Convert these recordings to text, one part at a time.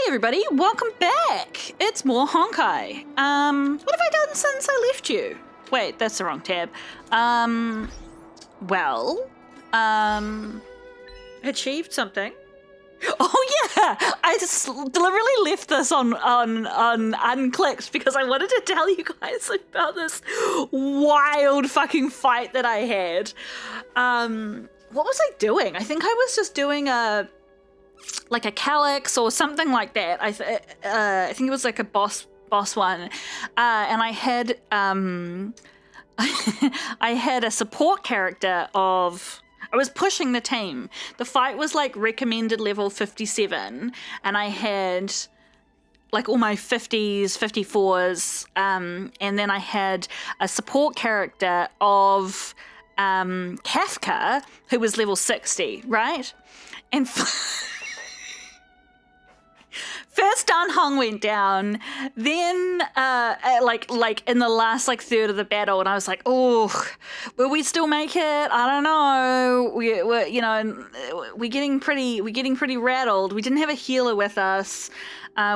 everybody, welcome back. It's more Honkai. What have I done since I left you? Wait, that's the wrong tab. Achieved something. Oh yeah, I just deliberately left this on unclicked because I wanted to tell you guys about this wild fucking fight that I had. What was I doing? I think I was just doing a calyx or something like that. I think it was like a boss one, and I had I had a support character of. I was pushing the team. The fight was like recommended level 57, and I had like all my 50s, 54s, and then I had a support character of Kafka who was level 60, right? And first Dan Heng went down, then like in the last like third of the battle, and I was like, oh, will we still make it? I don't know. We're getting pretty rattled. We didn't have a healer with us.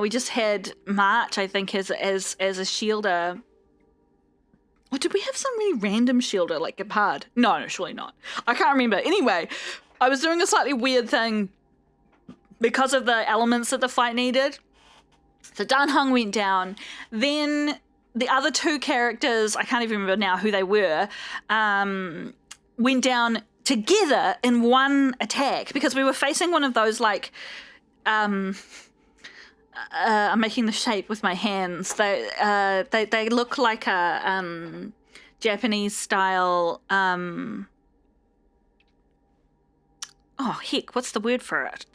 We just had March, I think, as a shielder. Or did we have some really random shielder like Gepard? No, surely not. I can't remember. Anyway, I was doing a slightly weird thing because of the elements that the fight needed. So Dan Heng went down. Then the other two characters, I can't even remember now who they were, went down together in one attack because we were facing one of those like, I'm making the shape with my hands. They look like a Japanese style, oh, heck, what's the word for it?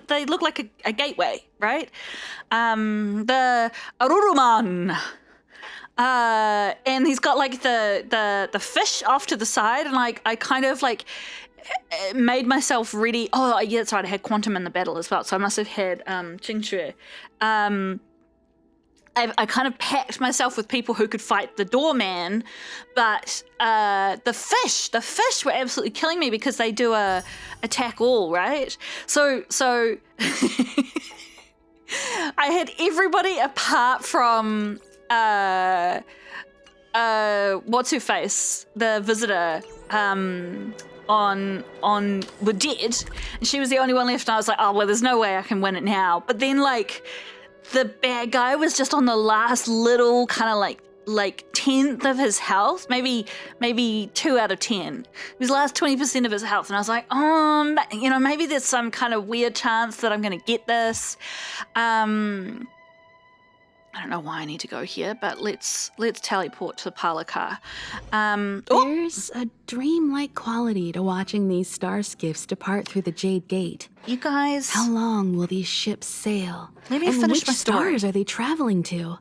They look like a gateway, right? The Aruruman. And he's got like the fish off to the side, and like I kind of like made myself ready. Oh, yeah, that's right. I had Quantum in the battle as well, so I must have had Qingxue. I kind of packed myself with people who could fight the doorman, but the fish were absolutely killing me because they do a attack all, right? So I had everybody apart from what's her face, the visitor, on were dead, and she was the only one left, and I was like, oh well, there's no way I can win it now. But then like the bad guy was just on the last little kind of like 10th of his health, maybe 2 out of 10. It was the last 20% of his health, and I was like, maybe there's some kind of weird chance that I'm gonna get this. I don't know why I need to go here, but let's teleport to the parlor car. There's a dreamlike quality to watching these star skiffs depart through the Jade Gate. You guys, how long will these ships sail? Let me and finish which my story. stars are they traveling to?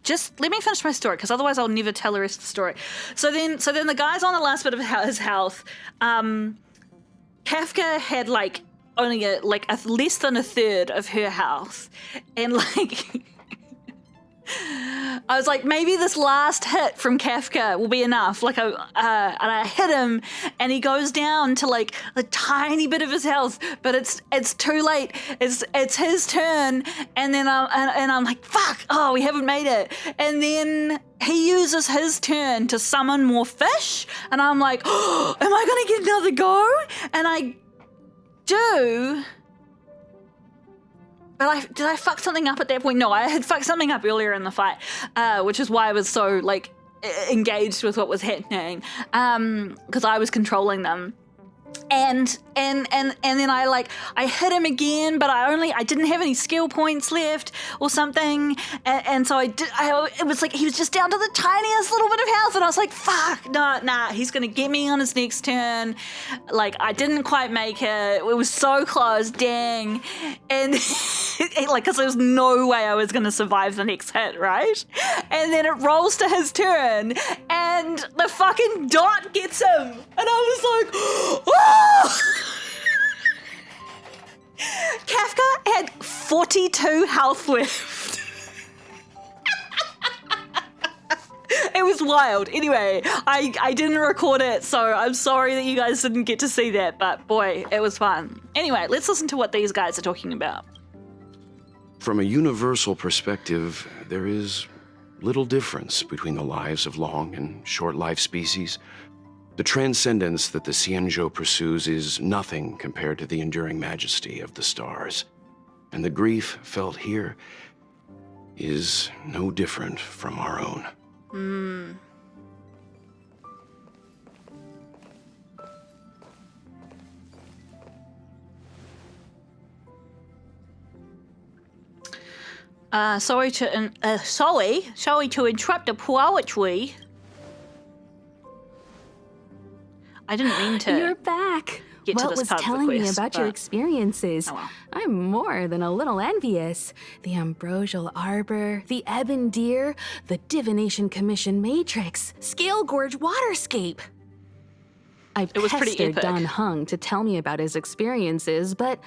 Just let me finish my story, because otherwise I'll never tell the rest of the story. So then the guy's on the last bit of his health. Kafka had like only less than a third of her health, and like. I was like, maybe this last hit from Kafka will be enough. Like, and I hit him, and he goes down to like a tiny bit of his health, but it's too late. It's his turn, and then I'm like, fuck! Oh, we haven't made it. And then he uses his turn to summon more fish, and I'm like, oh, am I gonna get another go? And I do. But did I fuck something up at that point? No, I had fucked something up earlier in the fight, which is why I was so like engaged with what was happening, because I was controlling them. And then I hit him again, but I didn't have any skill points left or something, and so it was like he was just down to the tiniest little bit of health, and I was like, fuck, nah, he's gonna get me on his next turn. Like, I didn't quite make it. It was so close, dang. And because there was no way I was gonna survive the next hit, right? And then it rolls to his turn, and the fucking dot gets him, and I was like, oh! Kafka had 42 health left. It was wild. Anyway, I didn't record it, so I'm sorry that you guys didn't get to see that, but boy, it was fun. Anyway, let's listen to what these guys are talking about. From a universal perspective, there is little difference between the lives of long and short-lived species. The transcendence that the Xianzhou pursues is nothing compared to the enduring majesty of the stars. And the grief felt here is no different from our own. Sorry to interrupt the poetry. I didn't mean to. You're back. Get to Walt this was part of the telling me quest, about your but- experiences. Oh, well. I'm more than a little envious. The Ambrosial Arbor, the Ebon Deer, the Divination Commission Matrix, Scale Gorge Waterscape. I It was pretty pestered epic. Don Heng to tell me about his experiences, but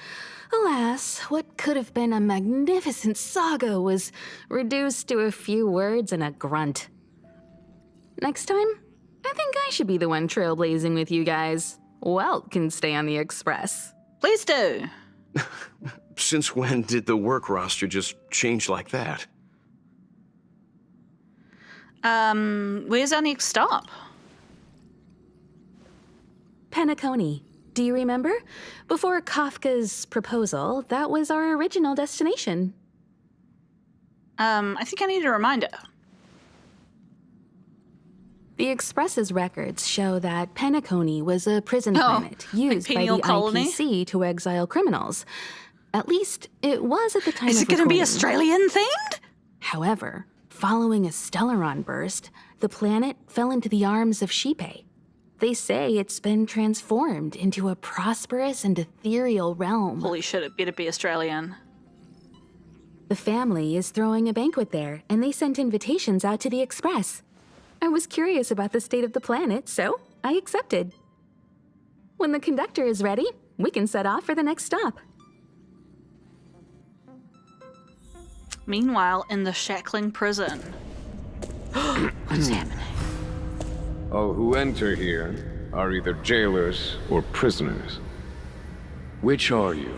alas, what could have been a magnificent saga was reduced to a few words and a grunt. Next time, I think I should be the one trailblazing with you guys. Walt can stay on the Express. Please do. Since when did the work roster just change like that? Where's our next stop? Penacony. Do you remember? Before Kafka's proposal, that was our original destination. I think I need a reminder. The Express's records show that Penacony was a prison planet used by penal the colony? IPC to exile criminals. At least, it was at the time Is of it going to be recording. Australian themed? However, following a stelleron burst, the planet fell into the arms of Shipe. They say it's been transformed into a prosperous and ethereal realm. Holy shit, it better be Australian. The family is throwing a banquet there, and they sent invitations out to the Express. I was curious about the state of the planet, so I accepted. When the conductor is ready, we can set off for the next stop. Meanwhile, in the shackling prison. What's happening? All who enter here are either jailers or prisoners. Which are you?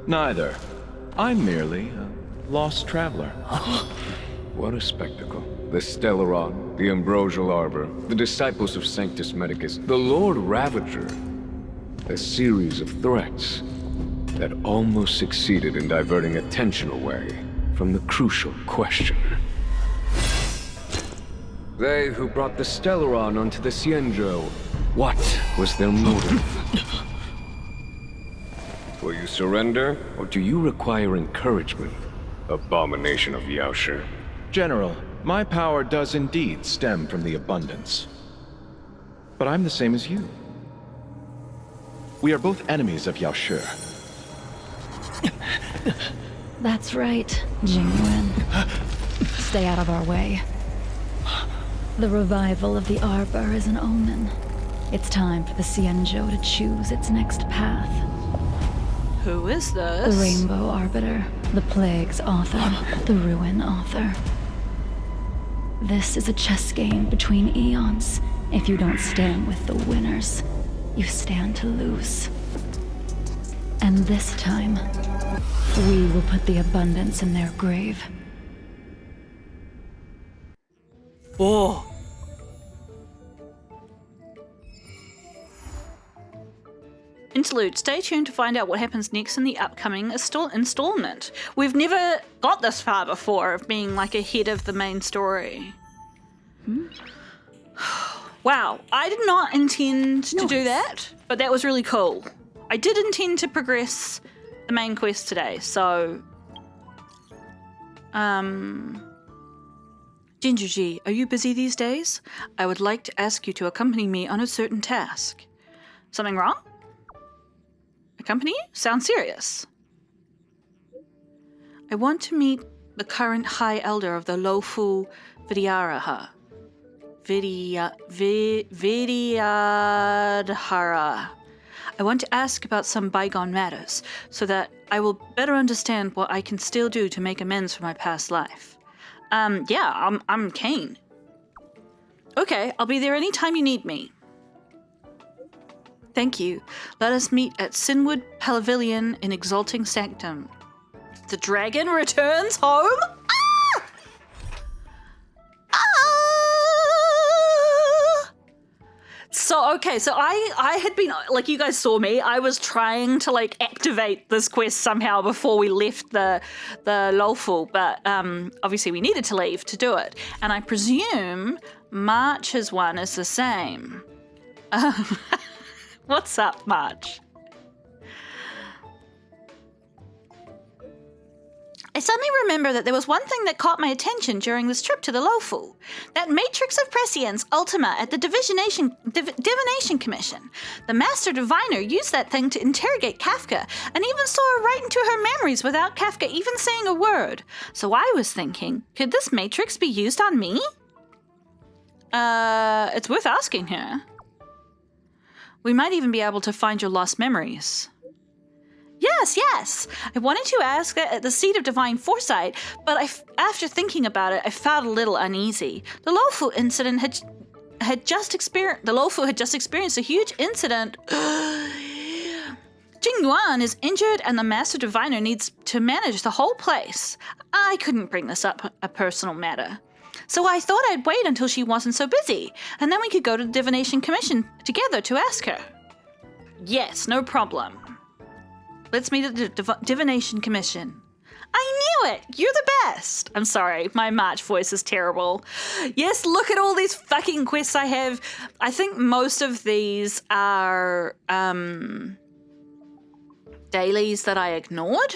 Neither. I'm merely a lost traveler. What a spectacle. The Stelleron, the Ambrosial Arbor, the disciples of Sanctus Medicus, the Lord Ravager. A series of threats that almost succeeded in diverting attention away from the crucial question. They who brought the Stelleron onto the Xianzhou, what was their motive? Will you surrender, or do you require encouragement? Abomination of Yaoshi. General, my power does indeed stem from the abundance. But I'm the same as you. We are both enemies of Yaoshi. That's right, Jingwen. Stay out of our way. The revival of the Arbor is an omen. It's time for the Xianzhou to choose its next path. Who is The this? Rainbow Arbiter, the Plague's author, the Ruin author. This is a chess game between eons. If you don't stand with the winners, you stand to lose. And this time, we will put the abundance in their grave. Oh. Interlude. Stay tuned to find out what happens next in the upcoming installment. We've never got this far before of being like ahead of the main story. Wow, I did not intend to do that, but that was really cool. I did intend to progress the main quest today, so... Gingerji, are you busy these days? I would like to ask you to accompany me on a certain task. Something wrong? Accompany you? Sounds serious. I want to meet the current High Elder of the Loufu Vidyadhara. Vidyadhara. I want to ask about some bygone matters, so that I will better understand what I can still do to make amends for my past life. Yeah, I'm keen. Okay, I'll be there anytime you need me. Thank you. Let us meet at Sinwood Pavilion in Exalting Sanctum. The dragon returns home? Ah! Ah! So I had been, like, you guys saw me, I was trying to like activate this quest somehow before we left the Loufu, but obviously we needed to leave to do it. And I presume March's one is the same. What's up, March? I suddenly remember that there was one thing that caught my attention during this trip to the Loufu. That matrix of prescience Ultima at the Divination Commission. The Master Diviner used that thing to interrogate Kafka, and even saw her right into her memories without Kafka even saying a word. So I was thinking, could this matrix be used on me? It's worth asking her. We might even be able to find your lost memories. Yes. I wanted to ask that at the seat of divine foresight, but after thinking about it, I felt a little uneasy. The Loufu incident had just experienced a huge incident. Jing Yuan is injured and the Master Diviner needs to manage the whole place. I couldn't bring this up a personal matter. So I thought I'd wait until she wasn't so busy, and then we could go to the Divination Commission together to ask her. Yes, no problem. Let's meet at the Divination Commission. I knew it! You're the best! I'm sorry, my March voice is terrible. Yes, look at all these fucking quests I have. I think most of these are dailies that I ignored.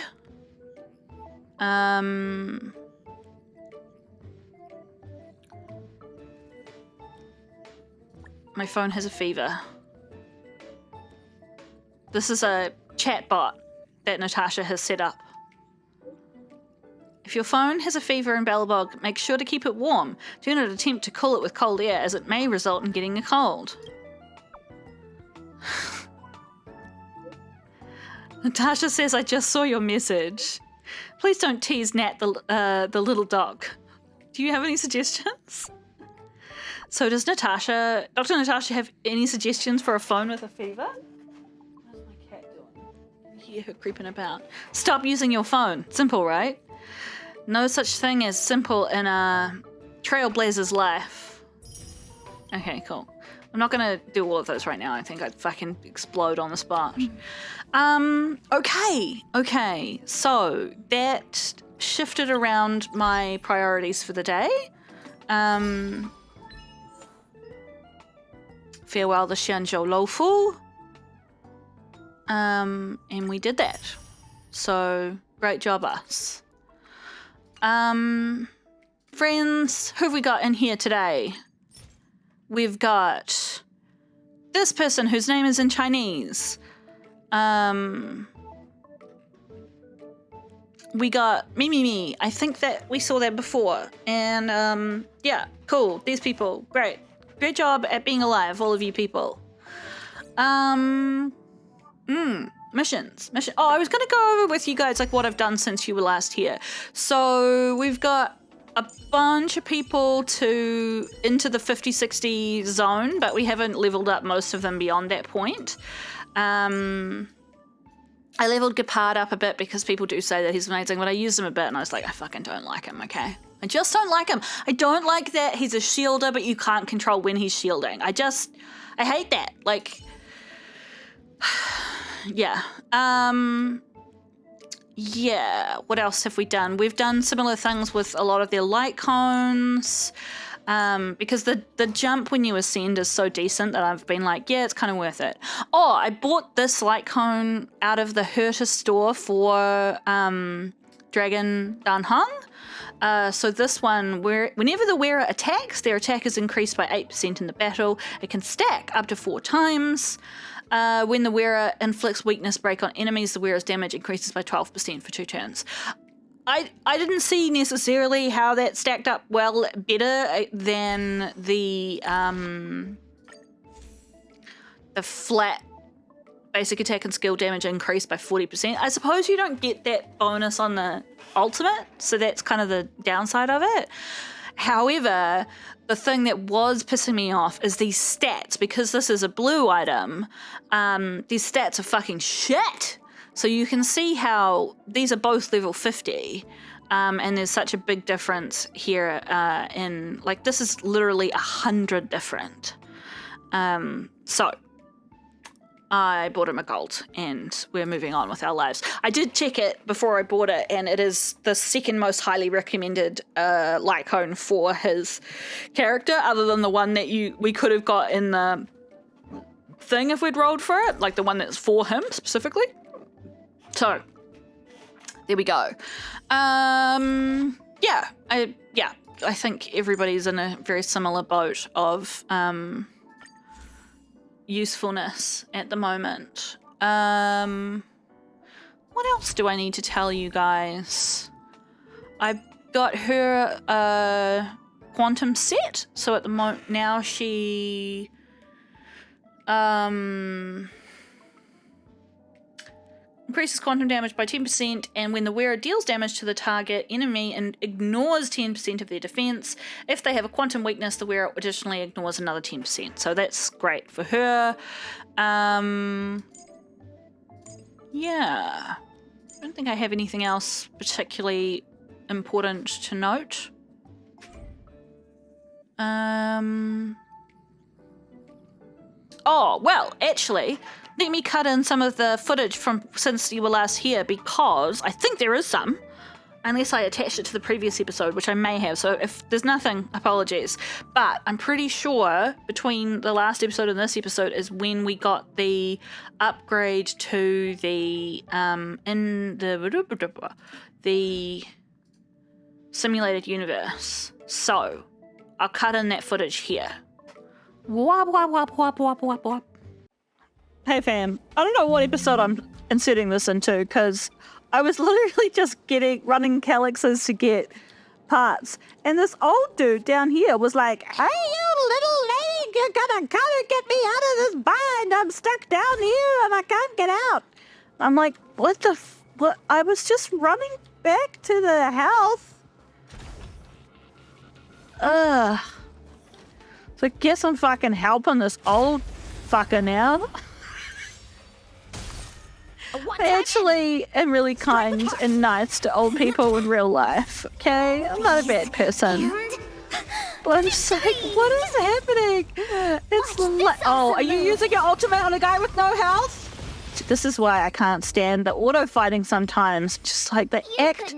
My phone has a fever. This is a chatbot that Natasha has set up. If your phone has a fever in Bellabog, make sure to keep it warm. Do not attempt to cool it with cold air, as it may result in getting a cold. Natasha says, I just saw your message. Please don't tease Nat the little dog. Do you have any suggestions? So does Dr. Natasha have any suggestions for a phone with a fever? What's my cat doing? I hear her creeping about. Stop using your phone. Simple, right? No such thing as simple in a Trailblazer's life. Okay, cool. I'm not gonna do all of those right now. I think I'd fucking explode on the spot. Okay. So that shifted around my priorities for the day. Farewell the Xianzhou Loufu. And we did that. So, great job, us. Friends, who have we got in here today? We've got this person whose name is in Chinese. We got Me. I think that we saw that before. And, yeah, cool. These people, great. Great job at being alive, all of you people. Missions. Oh, I was going to go over with you guys like what I've done since you were last here. So we've got a bunch of people into the 50-60 zone, but we haven't leveled up most of them beyond that point. I leveled Gepard up a bit because people do say that he's amazing, but I used him a bit and I was like, I fucking don't like him, okay? I just don't like him. I don't like that he's a shielder, but you can't control when he's shielding. I hate that. Like, yeah. Yeah, what else have we done? We've done similar things with a lot of their light cones. Because the jump when you ascend is so decent that I've been like, yeah, it's kind of worth it. Oh, I bought this light cone out of the Herta store for Dragon Dan Heng. So this one, whenever the wearer attacks, their attack is increased by 8% in the battle. It can stack up to 4 times. When the wearer inflicts weakness break on enemies, the wearer's damage increases by 12% for 2 turns. I didn't see necessarily how that stacked up well better than the flat basic attack and skill damage increased by 40%. I suppose you don't get that bonus on the ultimate, so that's kind of the downside of it. However, the thing that was pissing me off is these stats. Because this is a blue item, these stats are fucking shit. So you can see how these are both level 50. And there's such a big difference here in, like, this is literally 100 different. So I bought him a gold, and we're moving on with our lives. I did check it before I bought it, and it is the second most highly recommended Lycone for his character, other than the one that we could have got in the thing if we'd rolled for it, like the one that's for him specifically. So there we go. I think everybody's in a very similar boat of usefulness at the moment. What else do I need to tell you guys? I got her quantum set, so at the moment now she increases quantum damage by 10%, and when the wearer deals damage to the target enemy and ignores 10% of their defense, if they have a quantum weakness, the wearer additionally ignores another 10%. So that's great for her. Yeah. I don't think I have anything else particularly important to note. Oh, well, actually, let me cut in some of the footage from since you were last here, because I think there is some, unless I attached it to the previous episode, which I may have. So if there's nothing, apologies. But I'm pretty sure between the last episode and this episode is when we got the upgrade to the the simulated universe. So I'll cut in that footage here. Wop, wop, wop, wop, wop, wop, wop. Hey fam, I don't know what episode I'm inserting this into, because I was literally just running calyxes to get parts, and this old dude down here was like, "Hey, you little lady, you're gonna come and get me out of this bind. I'm stuck down here and I can't get out." I'm like, what? I was just running back to the house. So I guess I'm fucking helping this old fucker now. I actually am really kind and nice to old people in real life, okay? I'm not a bad person. But I'm just like, what is happening? It's like, oh, are you using your ultimate on a guy with no health? This is why I can't stand the auto fighting sometimes. Just like they act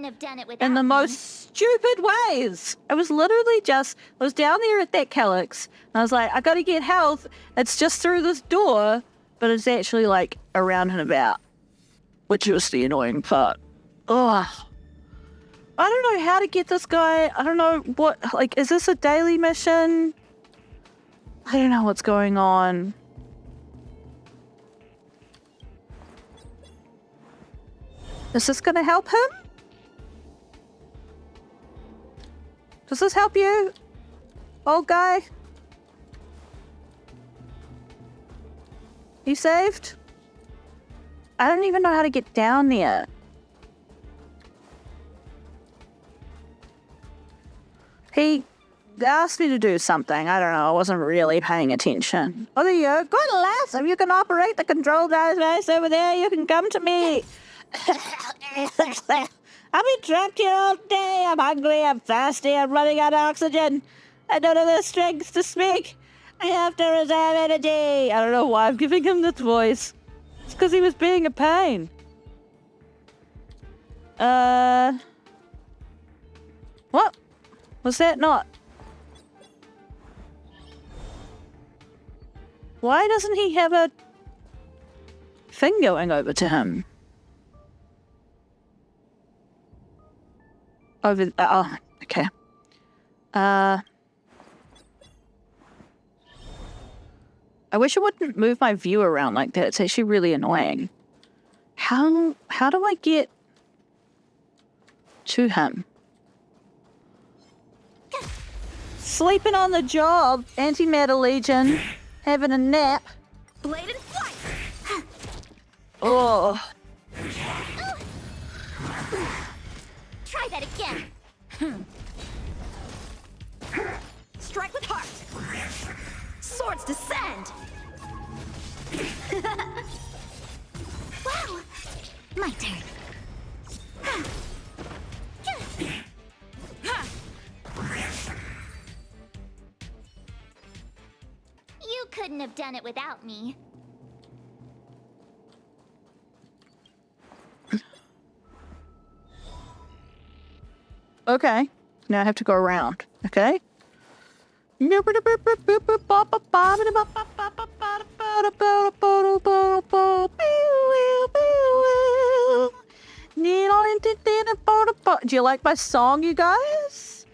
in the most stupid ways. I was literally I was down there at that calyx, and I was like, I gotta get health. It's just through this door, but it's actually like around and about. Which was the annoying part. Ugh. I don't know how to get this guy. I don't know what, like, is this a daily mission? I don't know what's going on. Is this gonna help him? Does this help you, old guy? You saved? I don't even know how to get down there. He asked me to do something. I don't know. I wasn't really paying attention. Oh, there you go. Good lass. If you can operate the control device over there, you can come to me. I've been trapped here all day. I'm hungry. I'm thirsty. I'm running out of oxygen. I don't have the strength to speak. I have to reserve energy. I don't know why I'm giving him this voice. It's because he was being a pain. What? Was that not? Why doesn't he have a thing going over to him? Over, oh, okay. I wish I wouldn't move my view around like that. It's actually really annoying. How do I get to him? Sleeping on the job, anti-matter legion, having a nap. Blade and flight. Oh. Try that again. My turn. You couldn't have done it without me. Okay. Now I have to go around. Okay? Do you like my song, you guys?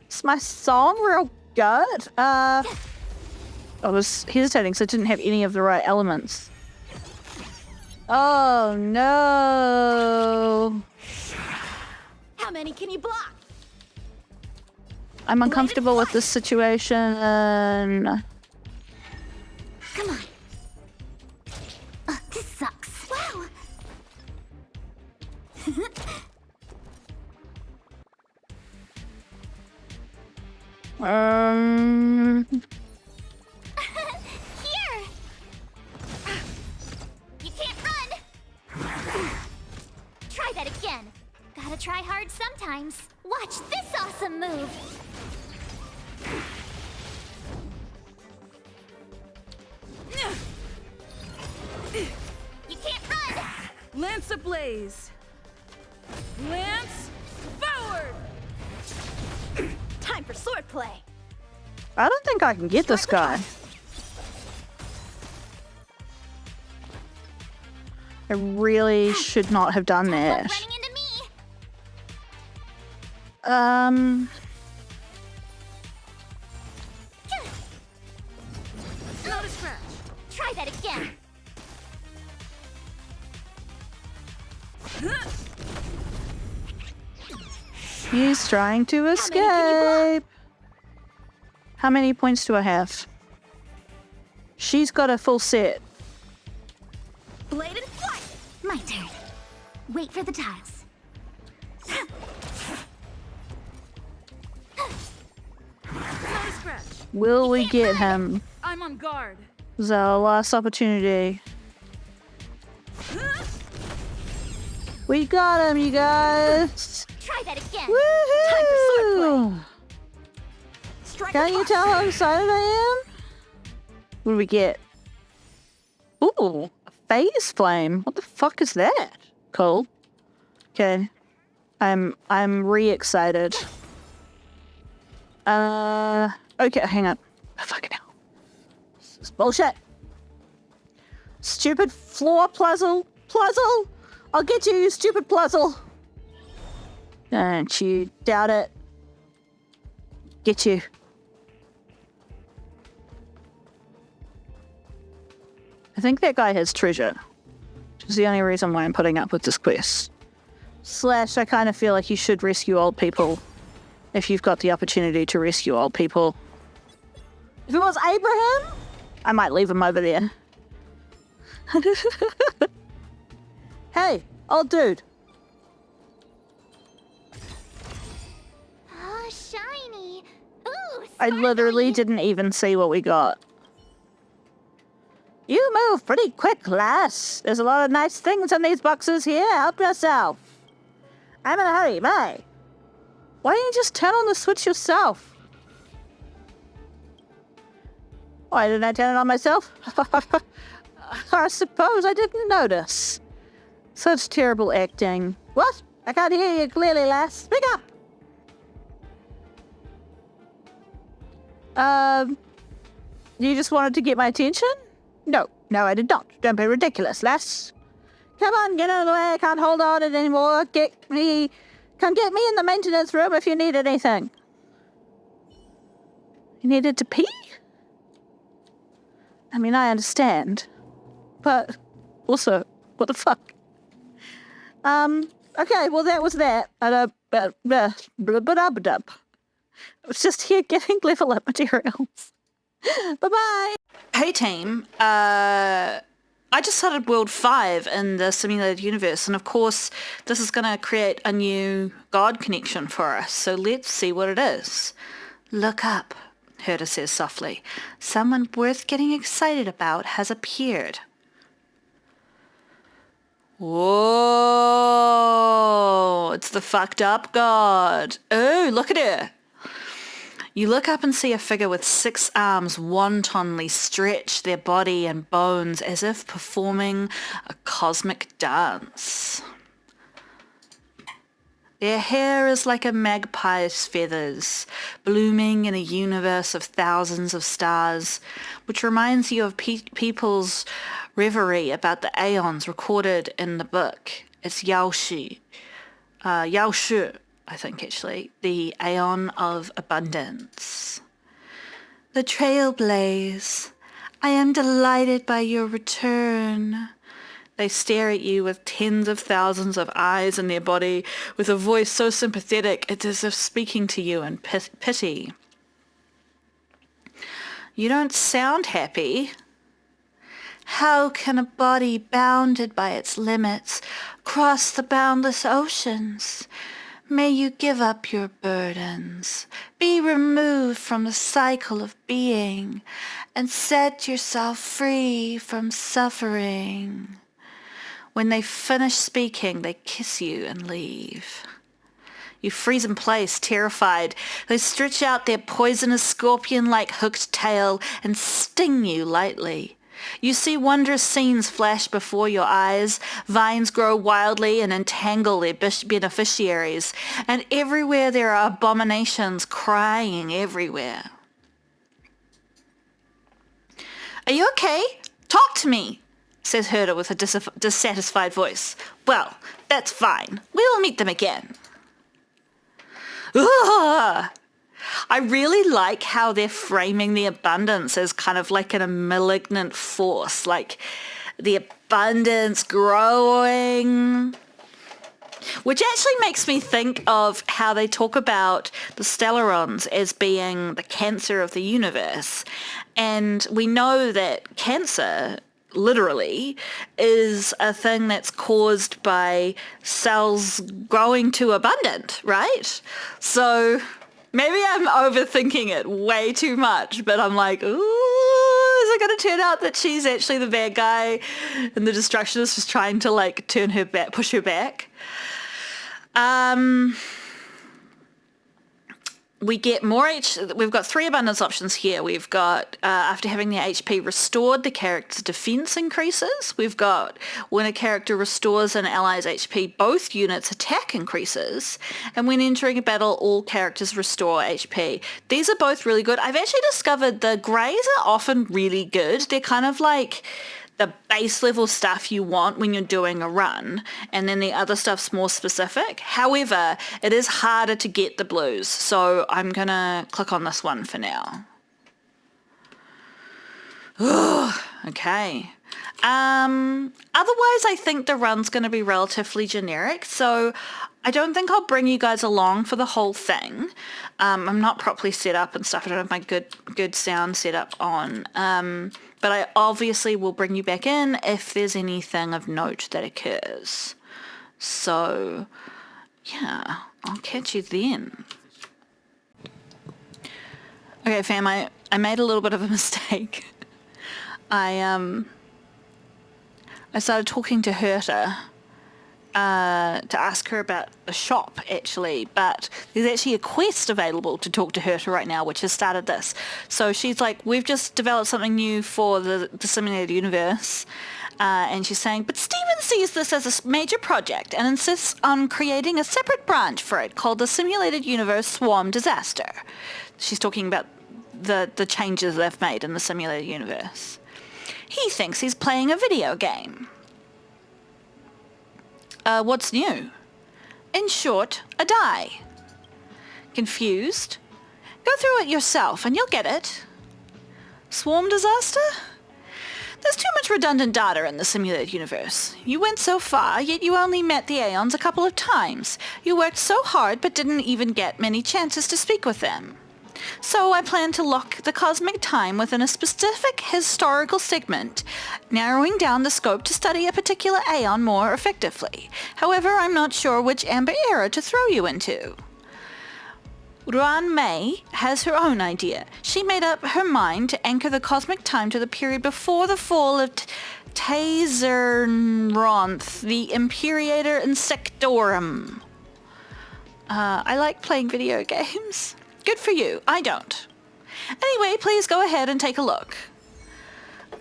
Is my song real good? I was hesitating because I didn't have any of the right elements. Oh no. How many can you block? I'm uncomfortable with this situation. Come on. This sucks. Wow. Here. You can't run. Try that again. Gotta try hard sometimes. Watch this awesome move. You can't run. Lance ablaze! Lance forward! Time for swordplay. I don't think I can get this guy. I really should not have done that. Running into me. Not a scratch. Try that again. He's trying to many can you escape. How many points do I have? She's got a full set. Blade and flight. My turn. Wait for the tiles. Not a scratch. Will we get him? I'm on guard. This is our last opportunity. We got him, you guys. Try that again. Woohoo! Strike Can't you tell how excited I am? What do we get? Ooh, a phase flame. What the fuck is that? Cool. Okay. I'm re-excited. Okay, hang on. Oh, fucking hell. This is bullshit. Stupid floor puzzle. I'll get you, you stupid puzzle. Don't you doubt it. Get you. I think that guy has treasure, which is the only reason why I'm putting up with this quest. Slash, I kind of feel like you should rescue old people if you've got the opportunity to rescue old people. If it was Abraham, I might leave him over there. Hey, old dude. Oh, shiny. Ooh, I literally didn't even see what we got. You move pretty quick, lass. There's a lot of nice things in these boxes here. Help yourself. I'm in a hurry. Bye. Why don't you just turn on the switch yourself? Why didn't I turn it on myself? I suppose I didn't notice. Such terrible acting. What? I can't hear you clearly, lass. Speak up! You just wanted to get my attention? No, I did not. Don't be ridiculous, lass. Come on, get out of the way. I can't hold on it anymore. Come get me in the maintenance room if you need anything. You needed to pee? I mean, I understand. But also, what the fuck? Okay, well, that was that. I was just here getting level up materials. Bye-bye. Hey, team. I just started World 5 in the simulated universe, and of course, this is going to create a new God connection for us, so let's see what it is. Look up, Herta says softly. Someone worth getting excited about has appeared. Whoa! it's the fucked up god. Oh, look at her. You look up and see a figure with 6 arms wantonly stretch their body and bones as if performing a cosmic dance. Their hair is like a magpie's feathers, blooming in a universe of thousands of stars, which reminds you of people's reverie about the Aeons recorded in the book. It's Yao Shu, I think actually, the Aeon of Abundance. The Trailblaze, I am delighted by your return. They stare at you with tens of thousands of eyes in their body, with a voice so sympathetic it's as if speaking to you in pity. You don't sound happy. How can a body bounded by its limits cross the boundless oceans? May you give up your burdens, be removed from the cycle of being, and set yourself free from suffering. When they finish speaking, they kiss you and leave. You freeze in place, terrified. They stretch out their poisonous scorpion-like hooked tail and sting you lightly. You see wondrous scenes flash before your eyes. Vines grow wildly and entangle their beneficiaries. And everywhere there are abominations crying everywhere. Are you okay? Talk to me, says Herder with a dissatisfied voice. Well, that's fine. We will meet them again. Ugh! I really like how they're framing the abundance as kind of like a malignant force, like the abundance growing, which actually makes me think of how they talk about the stellerons as being the cancer of the universe. And we know that cancer literally is a thing that's caused by cells growing too abundant, right? So maybe I'm overthinking it way too much, but I'm like, ooh, is it going to turn out that she's actually the bad guy and the destructionist is trying to like turn her back, push her back? We get more we've got 3 abundance options here. We've got, after having their HP restored, the character's defense increases. We've got, when a character restores an ally's HP, both units' attack increases. And when entering a battle, all characters restore HP. These are both really good. I've actually discovered the greys are often really good. They're kind of like the base level stuff you want when you're doing a run, and then the other stuff's more specific. However, it is harder to get the blues, so I'm gonna click on this one for now. Okay. Otherwise, I think the run's gonna be relatively generic, so I don't think I'll bring you guys along for the whole thing. I'm not properly set up and stuff. I don't have my good sound set up on. But I obviously will bring you back in if there's anything of note that occurs. So, yeah, I'll catch you then. Okay, fam, I made a little bit of a mistake. I started talking to Herta to ask her about the shop, actually, but there's actually a quest available to talk to Herta right now, which has started this. So she's like, we've just developed something new for the simulated universe, and she's saying, but Steven sees this as a major project and insists on creating a separate branch for it called the Simulated Universe Swarm Disaster. She's talking about the changes they've made in the simulated universe. He thinks he's playing a video game. What's new? In short, a die. Confused? Go through it yourself and you'll get it. Swarm disaster? There's too much redundant data in the simulated universe. You went so far, yet you only met the Aeons a couple of times. You worked so hard but didn't even get many chances to speak with them. So I plan to lock the cosmic time within a specific historical segment, narrowing down the scope to study a particular Aeon more effectively. However, I'm not sure which amber era to throw you into. Ruan Mei has her own idea. She made up her mind to anchor the cosmic time to the period before the fall of Taerzernronth, the Imperator Insectorum. I like playing video games. Good for you. I don't. Anyway, please go ahead and take a look.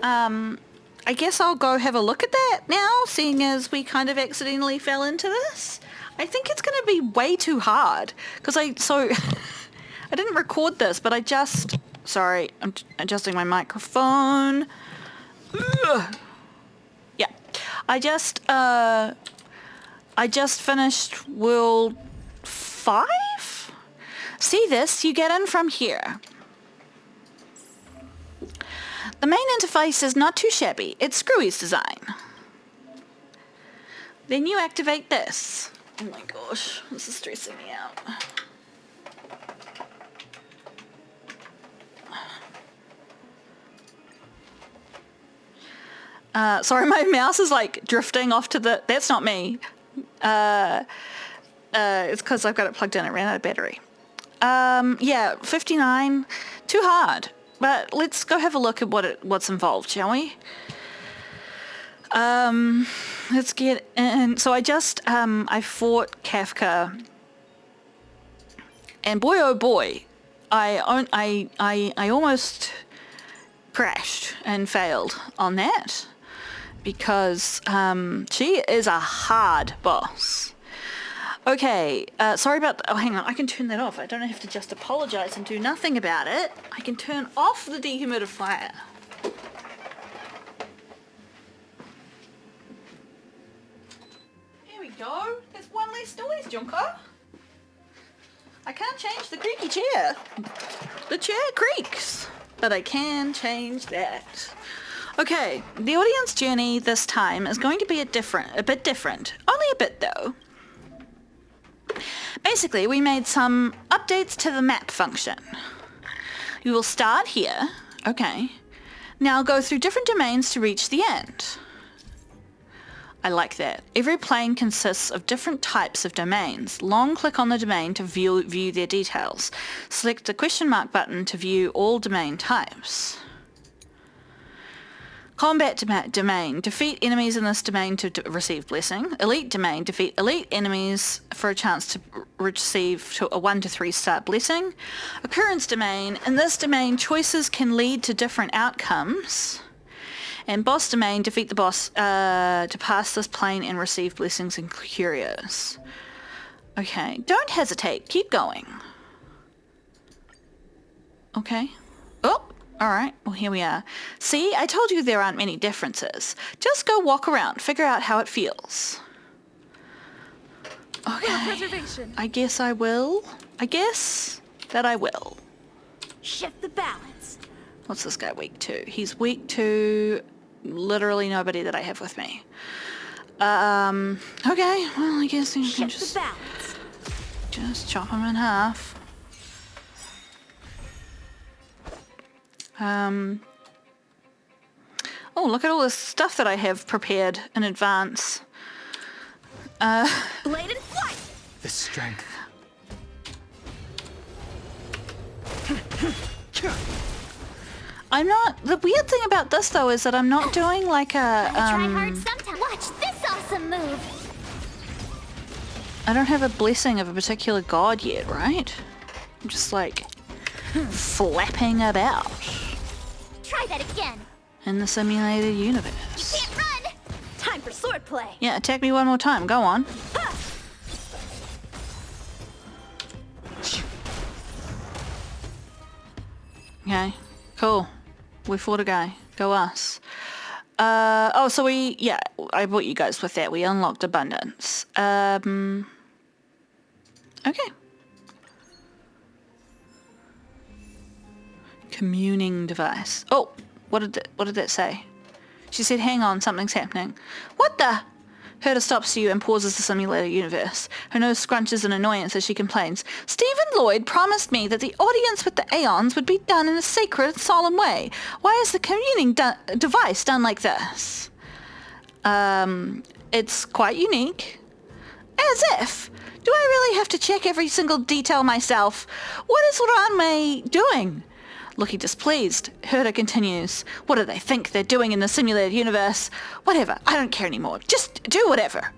I guess I'll go have a look at that now, seeing as we kind of accidentally fell into this. I think it's going to be way too hard, because I didn't record this, but sorry, I'm adjusting my microphone. Ugh. Yeah, I just finished World 5? See this? You get in from here. The main interface is not too shabby. It's Screwy's design. Then you activate this. Oh my gosh, this is stressing me out. Sorry, my mouse is like drifting off to the... That's not me. It's because I've got it plugged in. It ran out of battery. Yeah, 59. Too hard. But let's go have a look at what's involved, shall we? Let's get in. So I fought Kafka, and boy oh boy, I almost crashed and failed on that, because she is a hard boss. Okay, sorry about... Oh, hang on, I can turn that off. I don't have to just apologize and do nothing about it. I can turn off the dehumidifier. Here we go. There's one less noise, Junker. I can't change the creaky chair. The chair creaks, but I can change that. Okay, the audience journey this time is going to be a bit different. Only a bit, though. Basically, we made some updates to the map function. You will start here. Okay. Now go through different domains to reach the end. I like that. Every plane consists of different types of domains. Long click on the domain to view their details. Select the question mark button to view all domain types. Combat domain. Defeat enemies in this domain to receive blessing. Elite domain. Defeat elite enemies for a chance to receive a 1 to 3 star blessing. Occurrence domain. In this domain, choices can lead to different outcomes. And boss domain. Defeat the boss to pass this plane and receive blessings and curios. Okay. Don't hesitate. Keep going. Okay. Oh! Alright, well here we are. See, I told you there aren't many differences. Just go walk around, figure out how it feels. Okay. I guess I will. I guess that I will. Shift the balance. What's this guy weak to? He's weak to literally nobody that I have with me. Okay, well I guess you can just chop him in half. Oh, look at all this stuff that I have prepared in advance. Blade and flight! The strength. I'm not... The weird thing about this, though, is that I'm not doing like a... Try hard sometime. Watch this awesome move! I don't have a blessing of a particular god yet, right? I'm just like... flapping about. Try that again. In the simulated universe. You can't run! Time for swordplay. Yeah, attack me one more time. Go on. Okay, cool. We fought a guy. Go us. Oh, so yeah, I brought you guys with that. We unlocked abundance. Okay. Communing device. Oh, what did that say? She said, hang on, something's happening. What the? Herta stops you and pauses the simulated universe. Her nose scrunches in annoyance as she complains. Stephen Lloyd promised me that the audience with the Aeons would be done in a sacred and solemn way. Why is the communing device done like this? It's quite unique. As if. Do I really have to check every single detail myself? What is Ranmei doing? Looking displeased, Herta continues. What do they think they're doing in the simulated universe? Whatever, I don't care anymore. Just do whatever.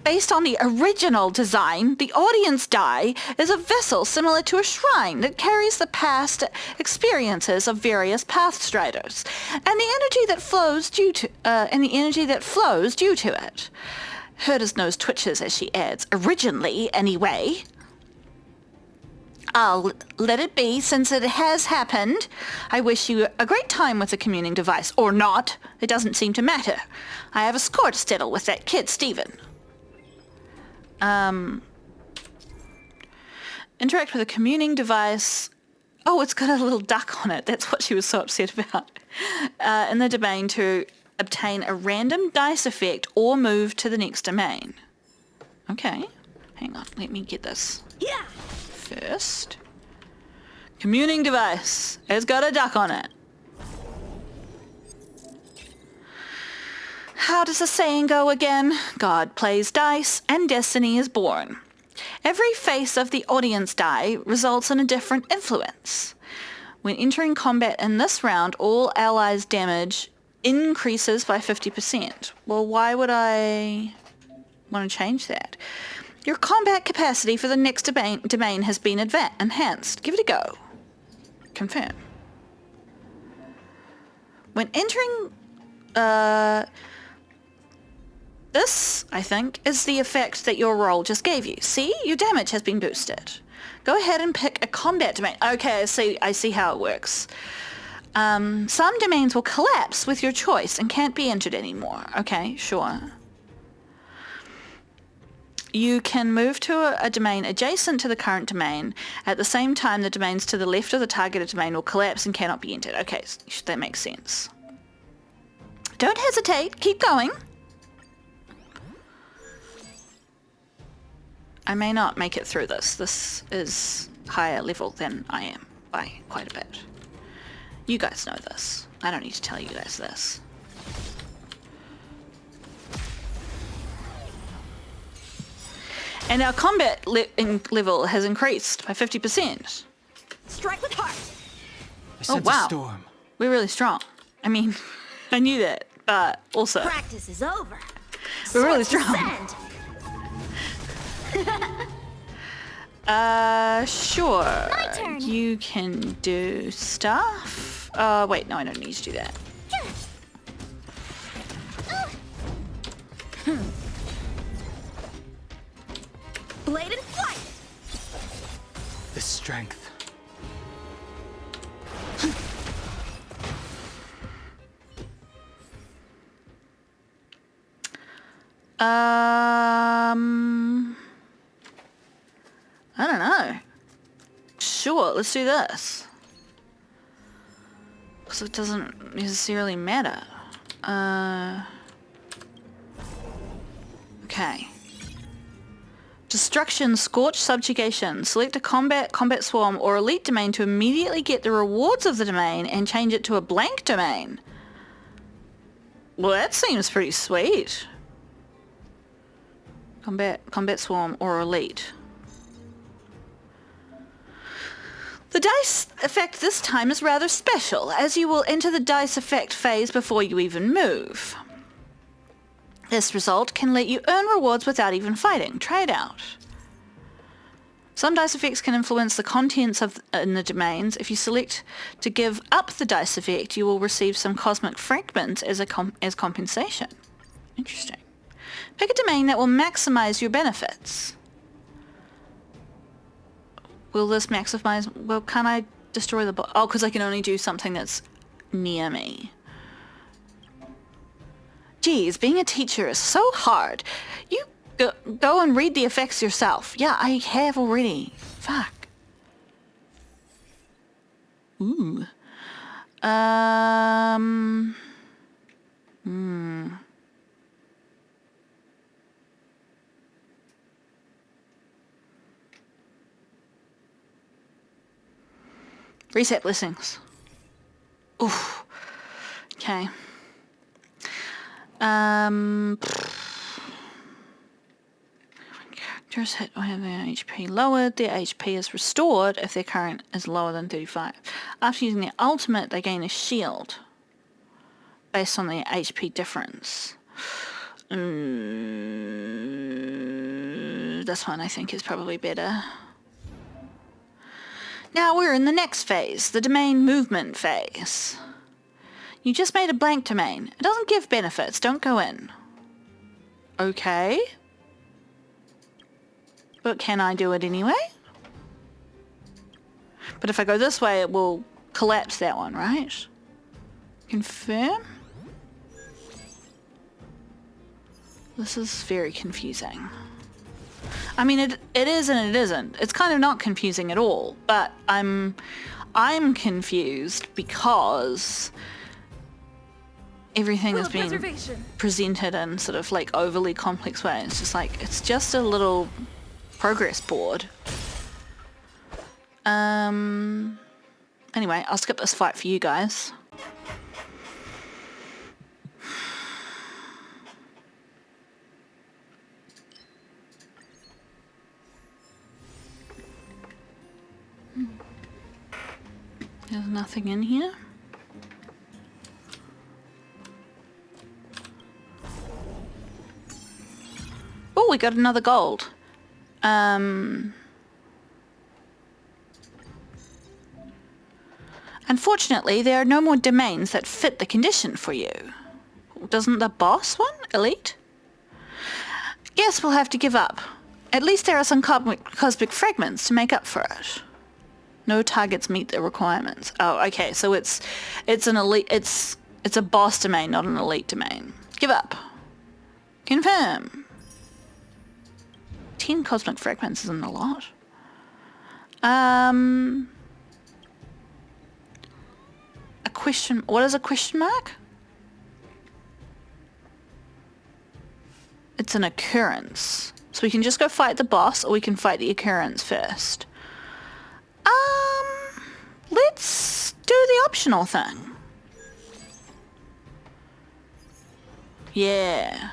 Based on the original design, the audience die is a vessel similar to a shrine that carries the past experiences of various Pathstriders, and the energy that flows due to it. Herda's nose twitches as she adds, originally, anyway. I'll let it be, since it has happened. I wish you a great time with the communing device, or not. It doesn't seem to matter. I have a score to settle with that kid, Stephen. Interact with a communing device. Oh, it's got a little duck on it. That's what she was so upset about. In the domain to obtain a random dice effect or move to the next domain. Okay. Hang on. Let me get this. Yeah. First. Communing device. It's got a duck on it. How does the saying go again? God plays dice and destiny is born. Every face of the audience die results in a different influence. When entering combat in this round, all allies' damage increases by 50%. Well, why would I want to change that? Your combat capacity for the next domain has been enhanced. Give it a go. Confirm. When entering... This, I think, is the effect that your roll just gave you. See? Your damage has been boosted. Go ahead and pick a combat domain. Okay, I see how it works. Some domains will collapse with your choice and can't be entered anymore. Okay, sure. You can move to a domain adjacent to the current domain. At the same time, the domains to the left of the targeted domain will collapse and cannot be entered. Okay, that makes sense. Don't hesitate. Keep going. I may not make it through this. This is higher level than I am by quite a bit. You guys know this. I don't need to tell you guys this. And our combat level has increased by 50%. Strike with heart. I sense wow. a storm. We're really strong. I mean, I knew that, but also Practice is over. we're really Swords strong. descend. Sure. My turn. You can do stuff. Wait, no, I don't need to do that. Blade and flight. The strength. I don't know. Sure, let's do this. Because it doesn't necessarily matter. Okay. Destruction, Scorch, Subjugation. Select a combat swarm, or elite domain to immediately get the rewards of the domain and change it to a blank domain. Well, that seems pretty sweet. Combat swarm or elite. The dice effect this time is rather special, as you will enter the dice effect phase before you even move. This result can let you earn rewards without even fighting. Try it out. Some dice effects can influence the contents in the domains. If you select to give up the dice effect, you will receive some cosmic fragments as compensation. Interesting. Pick a domain that will maximize your benefits. Will this maximize... Well, can I destroy the... Oh, because I can only do something that's near me. Geez, being a teacher is so hard. You go and read the effects yourself. Yeah, I have already. Fuck. Ooh. Reset blessings. Oof. Okay. Characters hit or have their HP lowered. Their HP is restored if their current is lower than 35. After using their ultimate, they gain a shield based on their HP difference. this one, I think, is probably better. Now we're in the next phase, the domain movement phase. You just made a blank domain. It doesn't give benefits. Don't go in. Okay. But can I do it anyway? But if I go this way, it will collapse that one, right? Confirm? This is very confusing. I mean, it is and it isn't. It's kind of not confusing at all, but I'm confused because everything is being presented in sort of like overly complex ways. It's just like, it's just a little progress board. Anyway, I'll skip this fight for you guys. There's nothing in here. Oh, we got another gold. Unfortunately, there are no more domains that fit the condition for you. Doesn't the boss one? Elite? Guess we'll have to give up. At least there are some cosmic fragments to make up for it. No targets meet the requirements. Oh, okay, so it's an elite, it's a boss domain, not an elite domain. Give up. Confirm. 10 cosmic fragments isn't a lot. A question, what is a question mark? It's an occurrence. So we can just go fight the boss, or we can fight the occurrence first. Let's do the optional thing. Yeah.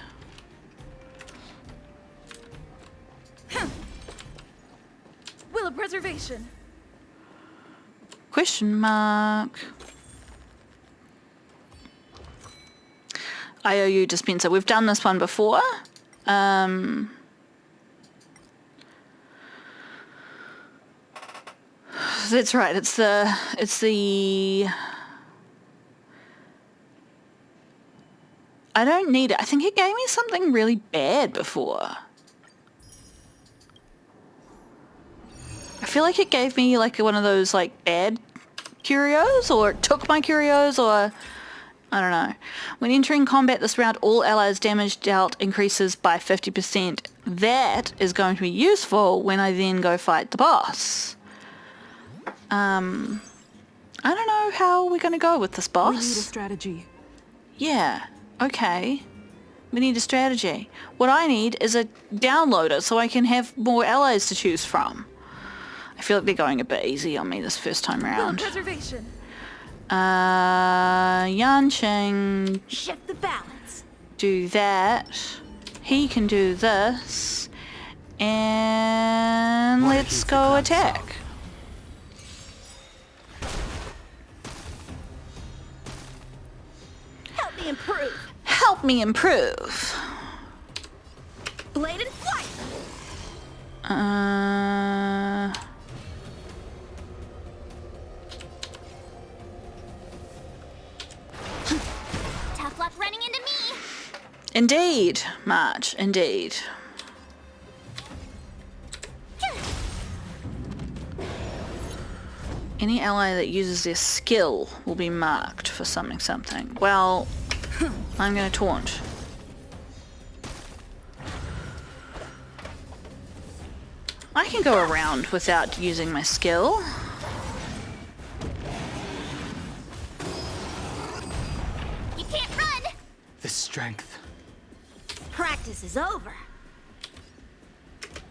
Will of preservation. Question mark. IOU dispenser. We've done this one before. That's right. It's the. I don't need it. I think it gave me something really bad before. I feel like it gave me like one of those like bad curios, or it took my curios, or I don't know. When entering combat this round, all allies' damage dealt increases by 50%. That is going to be useful when I then go fight the boss. I don't know how we're going to go with this boss. We need a strategy. Yeah, okay. We need a strategy. What I need is a downloader so I can have more allies to choose from. I feel like they're going a bit easy on me this first time around. Preservation. Yanqing. Shift the balance. Do that. He can do this. And let's go attack. Help me improve. Help me improve. Blade and flight. Tough luck running into me. Indeed, March, indeed. Any ally that uses their skill will be marked for something. Well, I'm going to taunt. I can go around without using my skill. You can't run. The strength. Practice is over.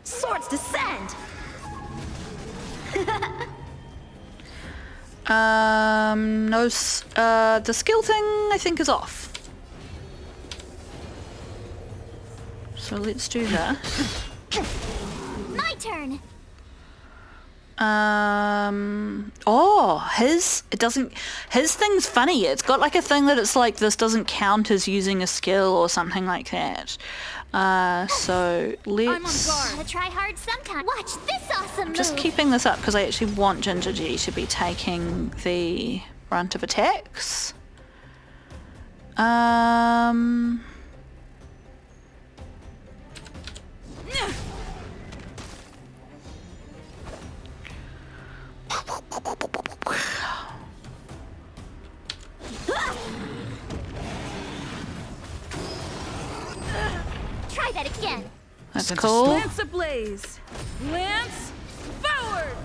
Swords descend. The skill thing I think is off. So let's do that. My turn. His thing's funny. It's got like a thing that it's like this doesn't count as using a skill or something like that. So let's... Gotta try hard sometime. Watch this awesome move. Just keeping this up because I actually want Ginger G to be taking the brunt of attacks. Try that again. That's cool. Lance ablaze. Lance forward.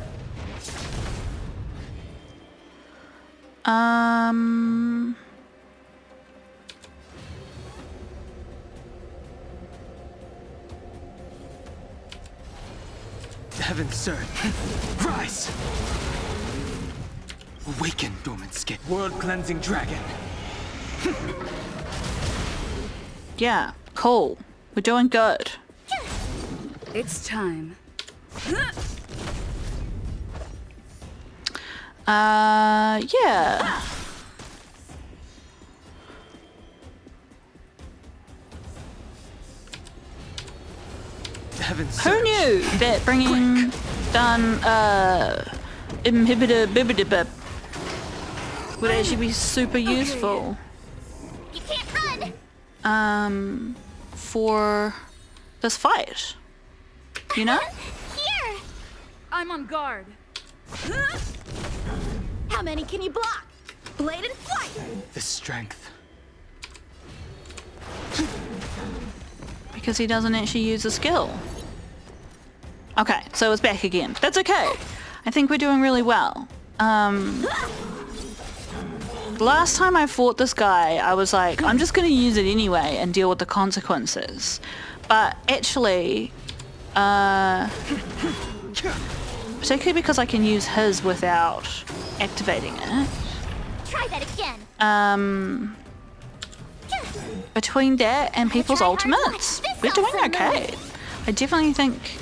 Heaven, sir. Rise! Awaken, dormant skin. World-cleansing dragon. Yeah, cool. We're doing good. It's time. Yeah. Heaven, Who sir. knew that bringing down inhibitor bibidibib would actually be super useful You can't run. for this fight? You know? Here. I'm on guard. How many can you block? Blade and flight. The strength. Because he doesn't actually use a skill. Okay, so it's back again. That's okay. I think we're doing really well. Last time I fought this guy, I was like, I'm just going to use it anyway and deal with the consequences. But actually, particularly because I can use his without activating it. Try that again. Between that and people's try hard. ultimates, Watch this we're doing awesome okay. I definitely think,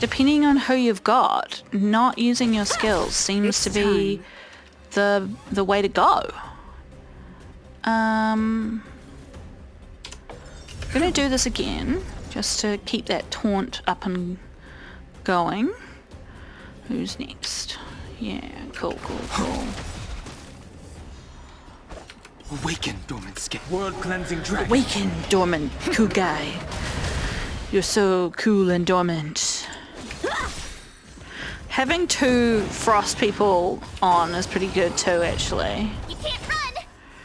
depending on who you've got, not using your skills seems to be the way to go. I'm gonna do this again just to keep that taunt up and going. Who's next? Yeah, cool. Awaken, dormant skin. World-cleansing dragon. Awaken, dormant Kugai. You're so cool and dormant. Having two frost people on is pretty good too, actually. You can't run.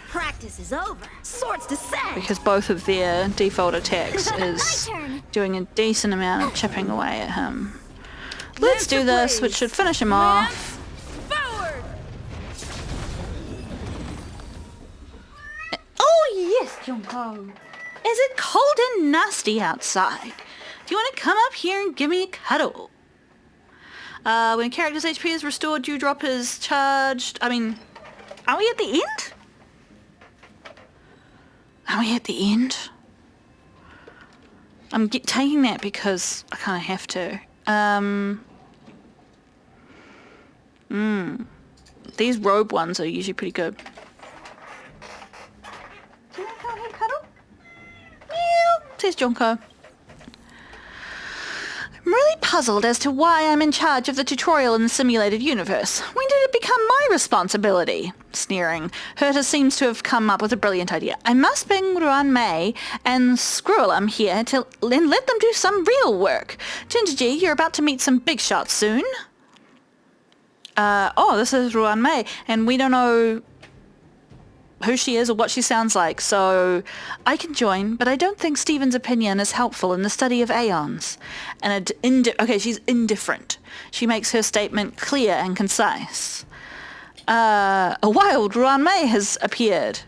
Practice is over. Swords to sand. Because both of their default attacks is My turn. doing a decent amount of chipping away at him. Let's do this, which should finish him off. Forward. Oh yes, Junko. Is it cold and nasty outside? Do you want to come up here and give me a cuddle? When a character's HP is restored, Dewdrop is charged. I mean, are we at the end? Are we at the end? I'm taking that because I kind of have to. These robe ones are usually pretty good. Do you want to come here and cuddle? Meow, says Junko. I'm really puzzled as to why I'm in charge of the tutorial in the simulated universe. When did it become my responsibility? Sneering, Herta seems to have come up with a brilliant idea. I must bring Ruan Mei and Skrulum here and let them do some real work. Ginger G, you're about to meet some big shots soon. This is Ruan Mei, and we don't know who she is or what she sounds like, so I can join, but I don't think Stephen's opinion is helpful in the study of Aeons. And she's indifferent. She makes her statement clear and concise. A wild Ruan Mei has appeared.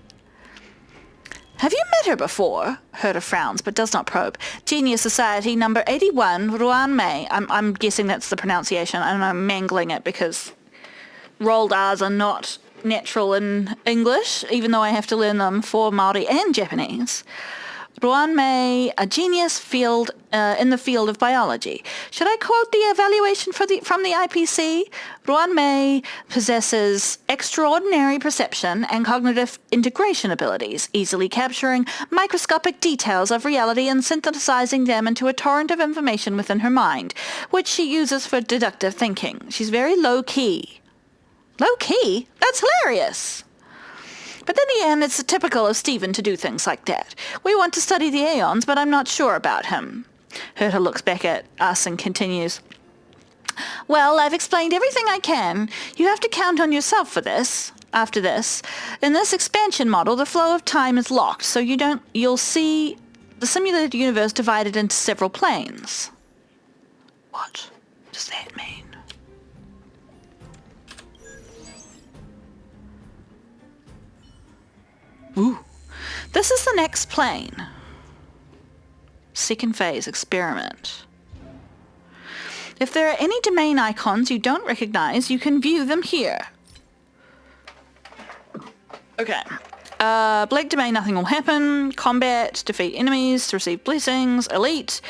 Have you met her before? Herta frowns, but does not probe. Genius Society number 81, Ruan Mei. I'm guessing that's the pronunciation, and I'm mangling it because rolled R's are not natural in English, even though I have to learn them for Māori and Japanese. Ruan Mei, a genius in the field of biology. Should I quote the evaluation from the IPC? Ruan Mei possesses extraordinary perception and cognitive integration abilities, easily capturing microscopic details of reality and synthesizing them into a torrent of information within her mind, which she uses for deductive thinking. She's very low-key. Low-key? That's hilarious! But then again, it's typical of Stephen to do things like that. We want to study the Aeons, but I'm not sure about him. Herta looks back at us and continues. Well, I've explained everything I can. You have to count on yourself for this. After this, in this expansion model, the flow of time is locked, so you'll see the simulated universe divided into several planes. What does that mean? Ooh. This is the next plane. Second phase experiment. If there are any domain icons you don't recognize, you can view them here. Okay. Black domain, nothing will happen. Combat, defeat enemies to receive blessings. Elite,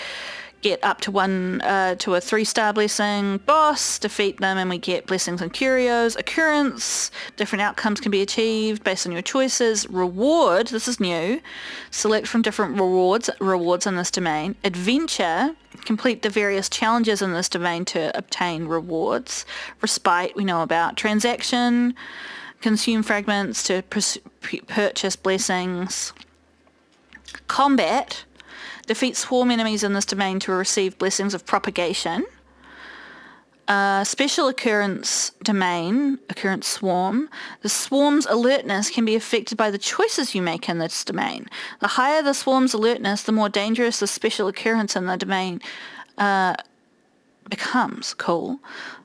get up to a 3-star blessing. Boss, defeat them and we get blessings and curios. Occurrence, different outcomes can be achieved based on your choices. Reward, this is new. Select from different rewards in this domain. Adventure, complete the various challenges in this domain to obtain rewards. Respite, we know about. Transaction, consume fragments to purchase blessings. Combat, defeat swarm enemies in this domain to receive blessings of propagation. Special occurrence domain, occurrence swarm. The swarm's alertness can be affected by the choices you make in this domain. The higher the swarm's alertness, the more dangerous the special occurrence in the domain becomes. Cool.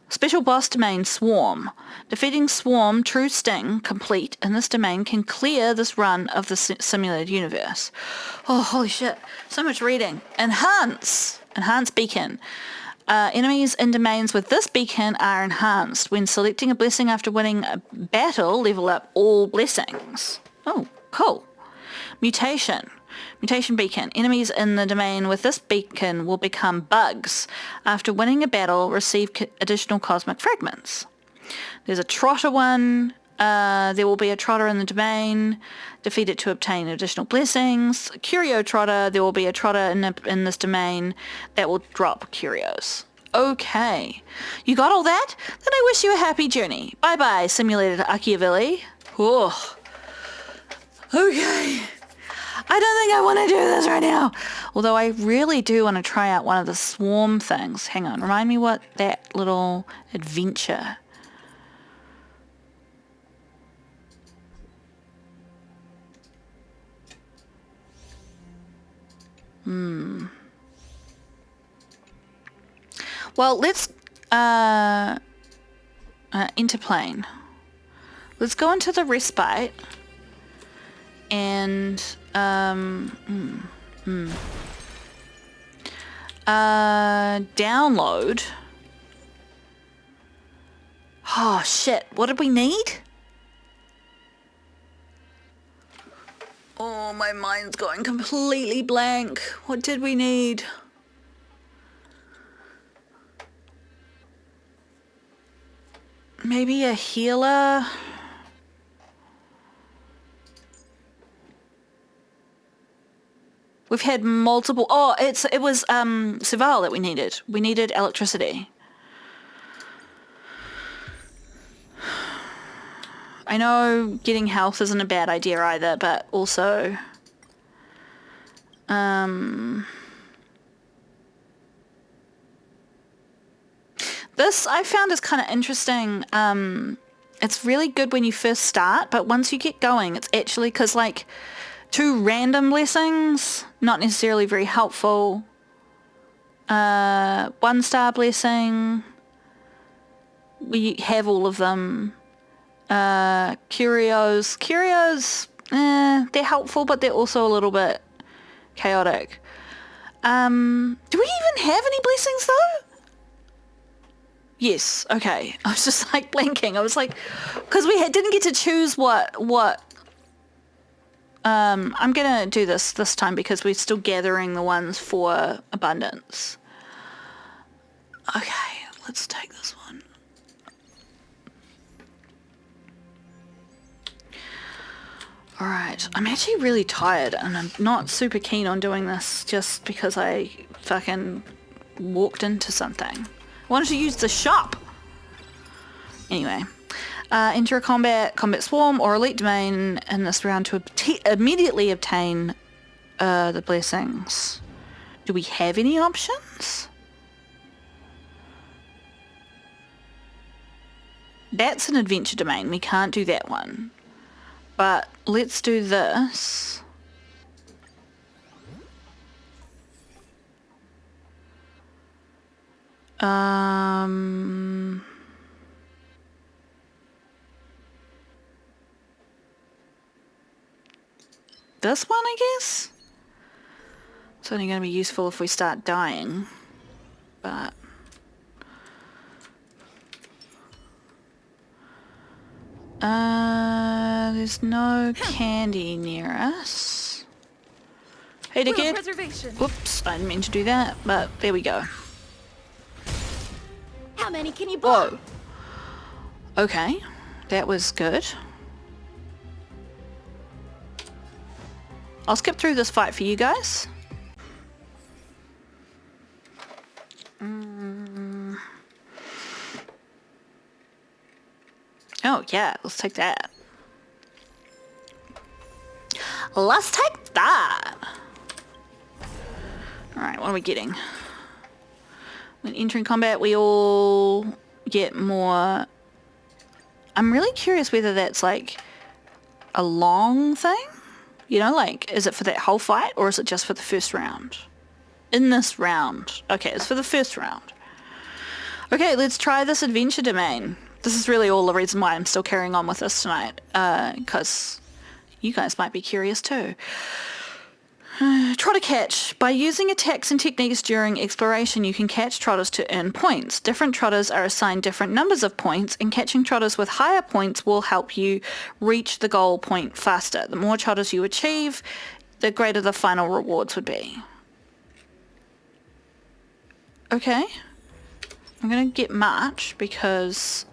Special boss domain, Swarm. Defeating Swarm, True Sting, complete in this domain can clear this run of the simulated universe. Oh, holy shit. So much reading. Enhance. Enhance beacon. Enemies in domains with this beacon are enhanced. When selecting a blessing after winning a battle, level up all blessings. Oh, cool. Mutation. Mutation beacon. Enemies in the domain with this beacon will become bugs. After winning a battle, receive additional cosmic fragments. There's a trotter one. There will be a trotter in the domain. Defeat it to obtain additional blessings. Curio trotter. There will be a trotter in this domain that will drop curios. Okay. You got all that? Then I wish you a happy journey. Bye-bye, simulated Archaeavili. Oh. Okay. I don't think I want to do this right now. Although I really do want to try out one of the swarm things. Hang on, remind me what that little adventure. Well, let's interplane. Let's go into the respite and download. Oh shit, what did we need? Oh, my mind's going completely blank. What did we need? Maybe a healer? We've had multiple... Oh, it was Sival that we needed. We needed electricity. I know getting health isn't a bad idea either, but also... This I found is kind of interesting. It's really good when you first start, but once you get going, it's actually... Because, like, 2 random blessings, not necessarily very helpful. 1-star blessing. We have all of them. Curios, they're helpful, but they're also a little bit chaotic. Do we even have any blessings though? Yes, okay. I was just like blinking. I was like, because we didn't get to choose what. I'm gonna do this time because we're still gathering the ones for abundance. Okay, let's take this one. Alright, I'm actually really tired and I'm not super keen on doing this just because I fucking walked into something. I wanted to use the shop! Anyway, enter a combat swarm or elite domain in this round to immediately obtain the blessings. Do we have any options? That's an adventure domain, we can't do that one. But let's do this. This one, I guess? It's only going to be useful if we start dying, but... there's no candy near us. Hey, dickhead. Whoops, I didn't mean to do that, but there we go. How many can you blow? Whoa. Okay, that was good. I'll skip through this fight for you guys. Oh yeah, let's take that. Let's take that. Alright, what are we getting? When entering combat, we all get more... I'm really curious whether that's like a long thing. You know, like, is it for that whole fight or is it just for the first round? In this round. Okay, it's for the first round. Okay, let's try this adventure domain. This is really all the reason why I'm still carrying on with this tonight, because you guys might be curious too. Trotter catch. By using attacks and techniques during exploration, you can catch trotters to earn points. Different trotters are assigned different numbers of points, and catching trotters with higher points will help you reach the goal point faster. The more trotters you achieve, the greater the final rewards would be. Okay. I'm going to get March because...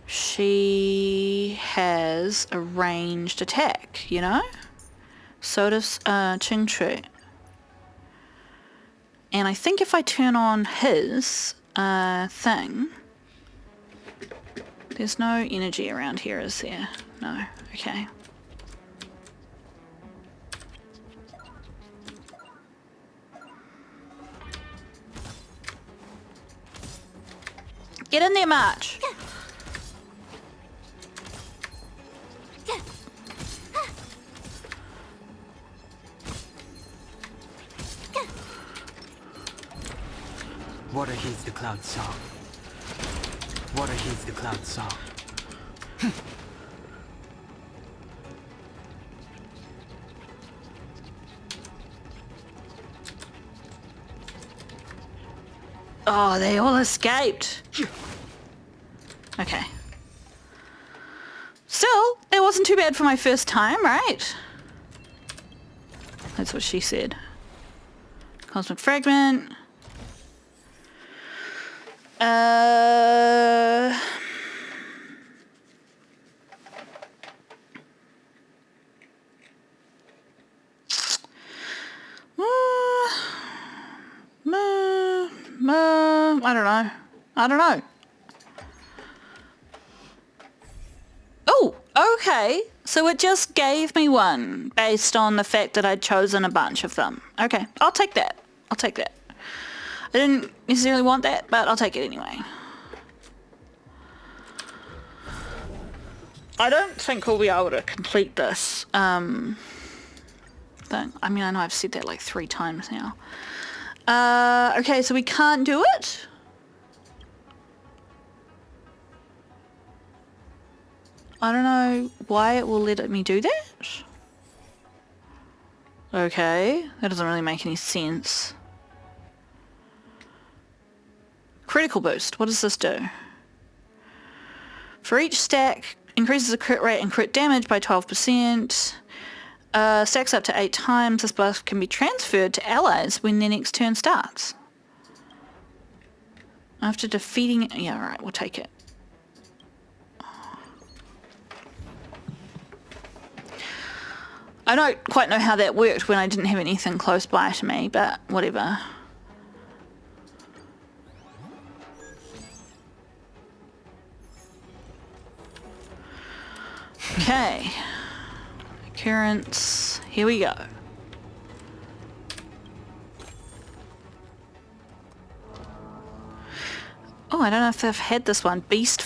She has a ranged attack, you know? So does Qingchu. And I think if I turn on his thing... There's no energy around here, is there? No. Okay. Get in there, March. Water heeds the cloud song. Water heeds the cloud song. Oh, they all escaped. Okay. Still, it wasn't too bad for my first time, right? That's what she said. Cosmic fragment. I don't know. Oh, okay. So it just gave me one based on the fact that I'd chosen a bunch of them. Okay, I'll take that. I'll take that. I didn't necessarily want that, but I'll take it anyway. I don't think we'll be able to complete this thing. I mean, I know I've said that like 3 times now. Okay, so we can't do it? I don't know why it will let me do that. Okay, that doesn't really make any sense. Critical boost, what does this do? For each stack, increases the crit rate and crit damage by 12%. Stacks up to 8 times. This buff can be transferred to allies when their next turn starts. After defeating... Yeah, alright, we'll take it. I don't quite know how that worked when I didn't have anything close by to me, but whatever. Okay. Occurrence. Here we go. Oh, I don't know if I've had this one. Beast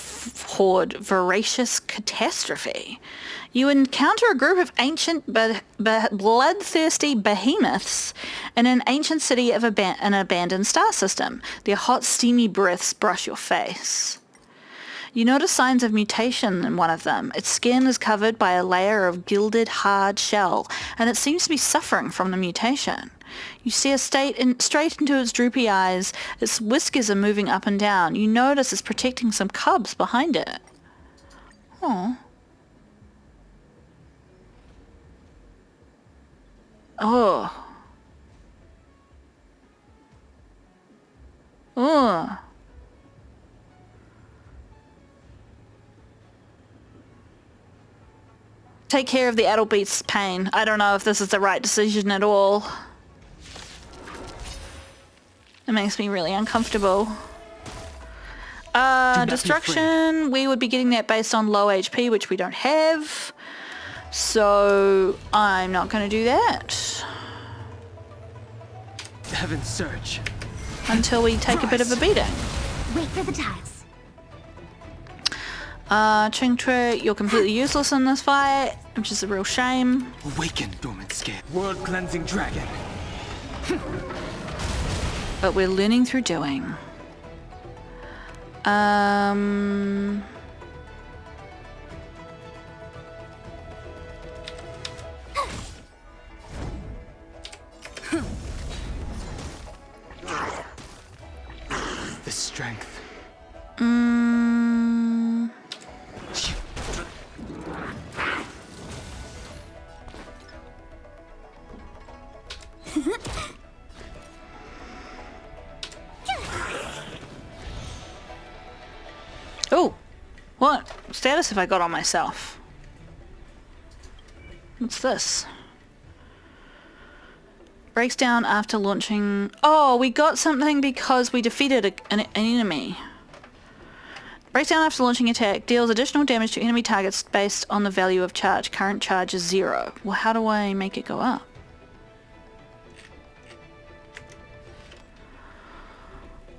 Horde, Voracious Catastrophe. You encounter a group of ancient bloodthirsty behemoths in an ancient city of an abandoned star system. Their hot, steamy breaths brush your face. You notice signs of mutation in one of them. Its skin is covered by a layer of gilded, hard shell, and it seems to be suffering from the mutation. You see straight into its droopy eyes. Its whiskers are moving up and down. You notice it's protecting some cubs behind it. Oh. Oh. Oh. Take care of the adult beast's pain. I don't know if this is the right decision at all. It makes me really uncomfortable. Destruction. We would be getting that based on low HP, which we don't have. So I'm not going to do that. Heaven's Surge. Until we take a bit of a beating. Wait for the tiles. Chingtre, you're completely useless in this fight, which is a real shame. Awaken, dormant scale. World cleansing dragon. But we're learning through doing. The strength. Oh, what status have I got on myself? What's this? Breaks down after launching... Oh, we got something because we defeated an enemy. Breaks down after launching attack. Deals additional damage to enemy targets based on the value of charge. Current charge is 0. Well, how do I make it go up?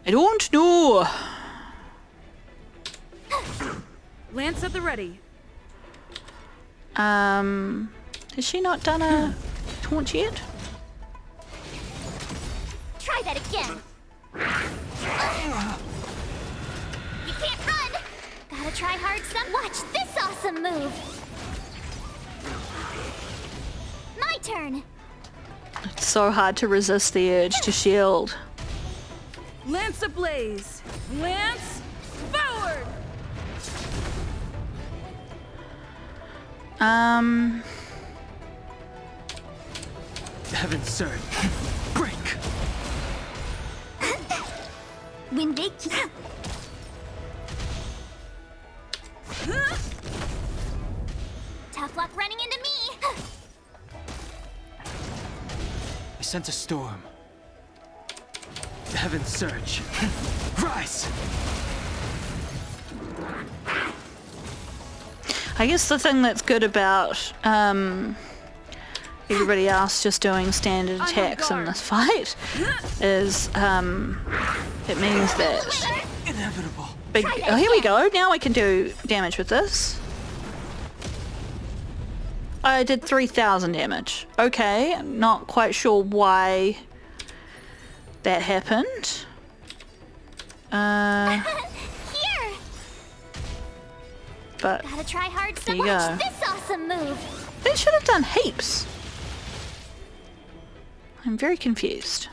I don't know. Lance at the ready. Has she not done a taunt yet? Try that again. You can't run. Gotta try hard some. Watch this awesome move. My turn. It's so hard to resist the urge to shield. Lance ablaze. Lance forward. Heaven's Surge. Break. When they keep... Tough luck running into me. I sense a storm. Heaven's Surge. Rise. I guess the thing that's good about everybody else just doing standard attacks in this fight is it means that Inevitable. oh, here we go. Now we can do damage with this. I did 3,000 damage. Okay, I'm not quite sure why that happened. Here. But Gotta try hard there some. you go. Watch this awesome move. That should have done heaps. I'm very confused.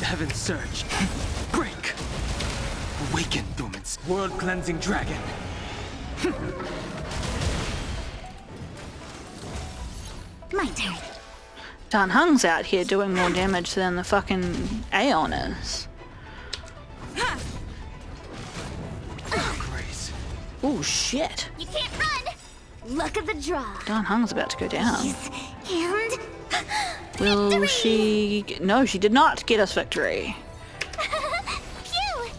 Heaven's Surge. Break. Awaken, Doomans. World-cleansing dragon. My turn. Dan Heng's out here doing more damage than the fucking Aeon is. Grace. Oh shit. You can't run. Luck of the draw. Dan Heng's about to go down. And Will victory! she... No, she did not get us victory. Phew!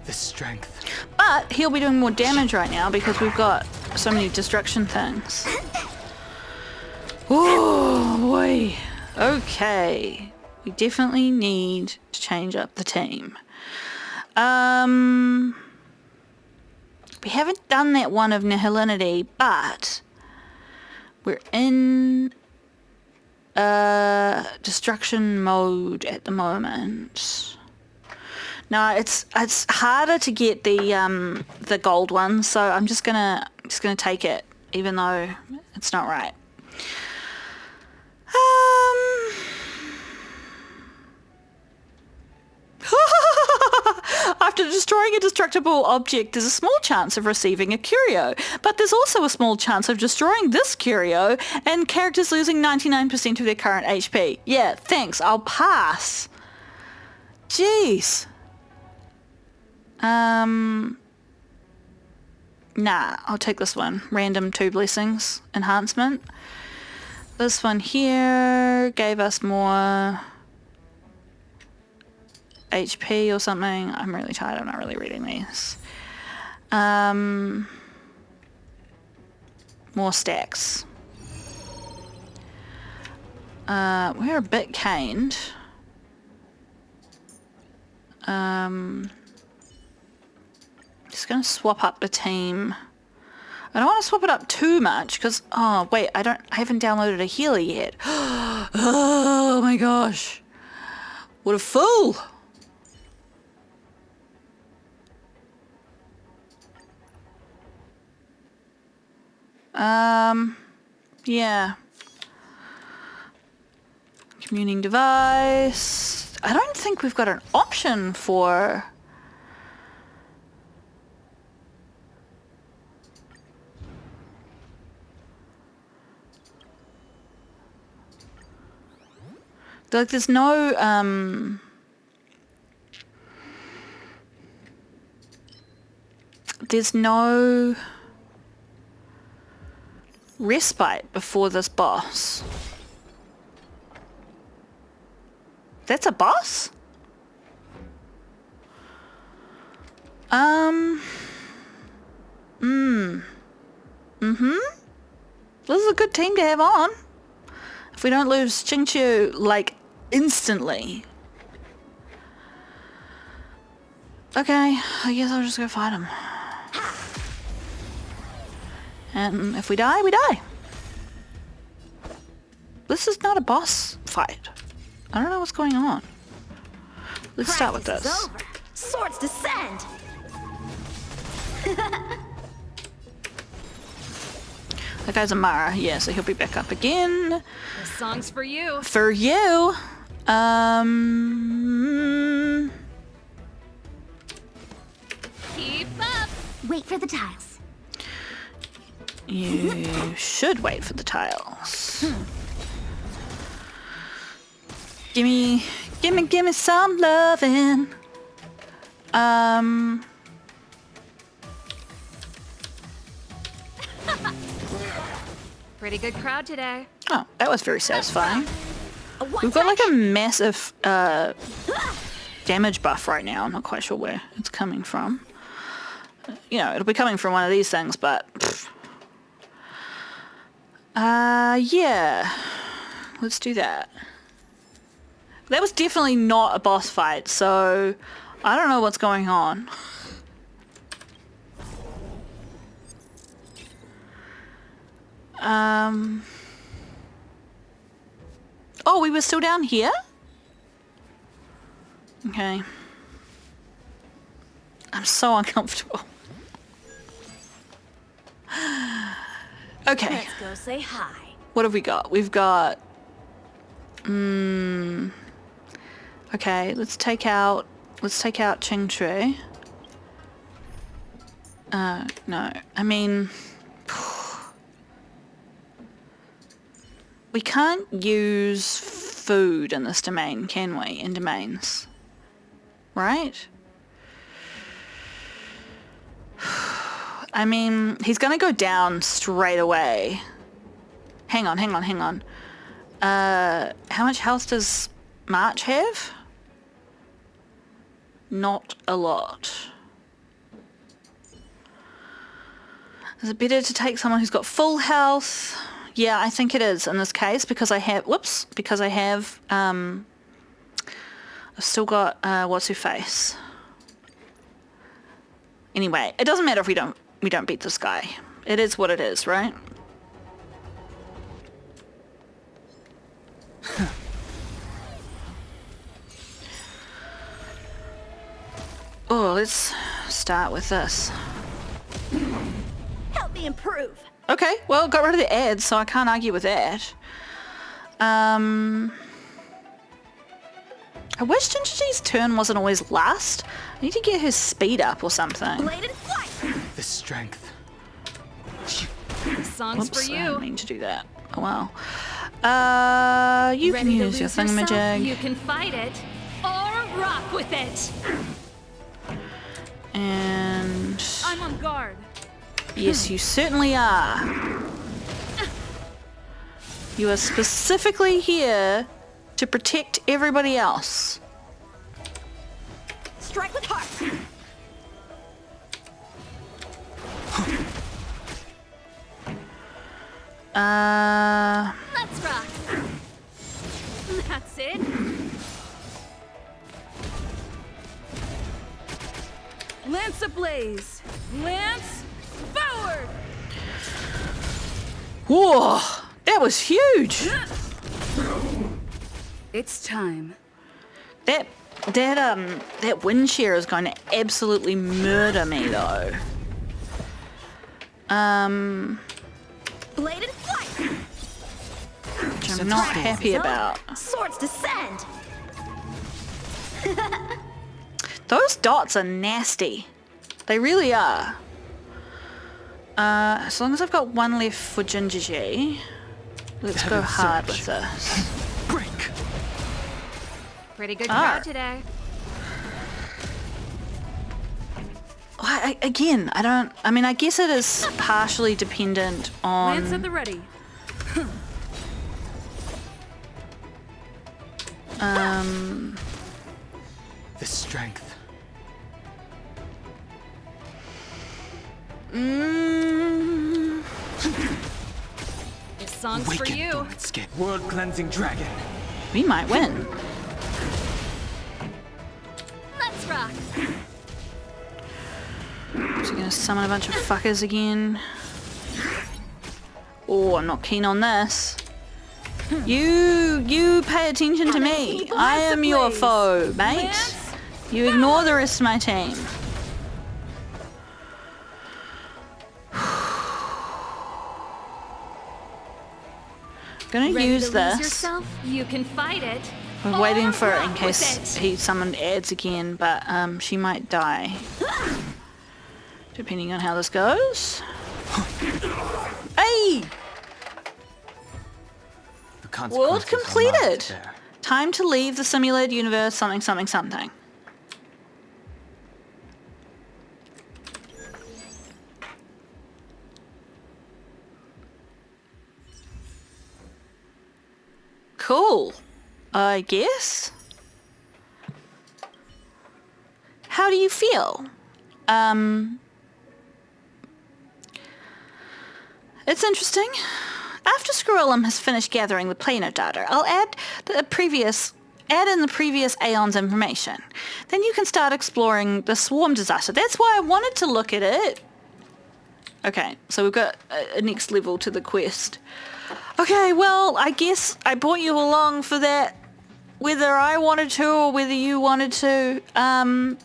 The strength. But he'll be doing more damage right now because we've got so many destruction things. Oh boy. Okay. We definitely need to change up the team. We haven't done that one of Nihilinity, but we're in destruction mode at the moment. No, it's harder to get the gold one, so I'm just gonna take it, even though it's not right. After destroying a destructible object, there's a small chance of receiving a curio, but there's also a small chance of destroying this curio and characters losing 99% of their current HP. Yeah, thanks, I'll pass. Jeez. Nah, I'll take this one. Random 2 blessings enhancement. This one here gave us more HP or something. I'm really tired. I'm not really reading these. More stacks. We're a bit caned. Just gonna swap up the team. I don't want to swap it up too much because, oh wait, I haven't downloaded a healer yet. Oh my gosh. What a fool. Yeah. Communing device. I don't think we've got an option for... Like, there's no, there's no respite before this boss. That's a boss? This is a good team to have on. If we don't lose Qingqiu, like, instantly. Okay, I guess I'll just go fight him. And if we die, we die. This is not a boss fight. I don't know what's going on. Let's start with this. Practice is over. Swords descend. That guy's a Mara, yeah, so he'll be back up again. This song's for you. For you. Keep up. Wait for the tiles. You should wait for the tiles. Gimme some lovin'. Pretty good crowd today. Oh, that was very satisfying. We've got like a massive damage buff right now. I'm not quite sure where it's coming from. You know, it'll be coming from one of these things, but... yeah. Let's do that. That was definitely not a boss fight, so I don't know what's going on. Oh, we were still down here? Okay. I'm so uncomfortable. Okay. Let's go say hi. What have we got? We've got... Okay, let's take out Qingqiu. No. I mean... We can't use food in this domain, can we? In domains. Right? I mean, he's gonna go down straight away. Hang on. How much health does March have? Not a lot. Is it better to take someone who's got full health? Yeah, I think it is in this case because I have, I've still got, what's her face? Anyway, it doesn't matter if we don't beat this guy. It is what it is, right? Oh, let's start with this. Help me improve. Okay, well, got rid of the ads, so I can't argue with that. I wish Ginger G's turn wasn't always last. I need to get her speed up or something. Blade and flight. The strength. Songs Whoops, for I you. didn't mean to do that. Oh well. You Ready can to use your lose yourself? thingamajig. You can fight it or rock with it. And I'm on guard. yes, you certainly are. You are specifically here to protect everybody else. Strike with heart. Let's rock. That's it. Lance ablaze. Lance forward. Whoa, that was huge. It's time. That wind shear is going to absolutely murder me though. Blade and flight. Which I'm not happy about. Swords descend. Those dots are nasty. They really are. As long as I've got one left for Ginger G, let's go hard with this. Break. Pretty good crowd today. I guess it is partially dependent on... Lance at the ready. The strength. This song's for Awaken, you. thorn skin. World cleansing dragon. We might win. Let's rock. So you're gonna summon a bunch of fuckers again. Oh, I'm not keen on this. You pay attention to me. I am your foe, mate. You ignore the rest of my team. Gonna Ready use to lose this. yourself? You can fight it. I'm waiting or for it in rock case with it. he summoned ads again, but she might die. Depending on how this goes. Hey! The consequences World are marked completed. there. Time to leave the simulated universe, something, something, something. Cool, I guess. How do you feel? It's interesting. After Squirrelum has finished gathering the planar data, I'll add in the previous Aeon's information. Then you can start exploring the swarm disaster. That's why I wanted to look at it. Okay, so we've got a next level to the quest. Okay, well, I guess I brought you along for that, whether I wanted to or whether you wanted to. I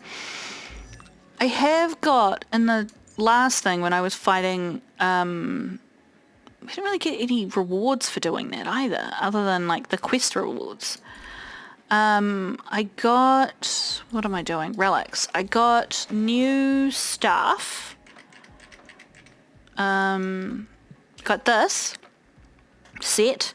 have got, in the last thing when I was fighting, we didn't really get any rewards for doing that either, other than like the quest rewards. I got, what am I doing? Relics. I got new stuff. Got this set.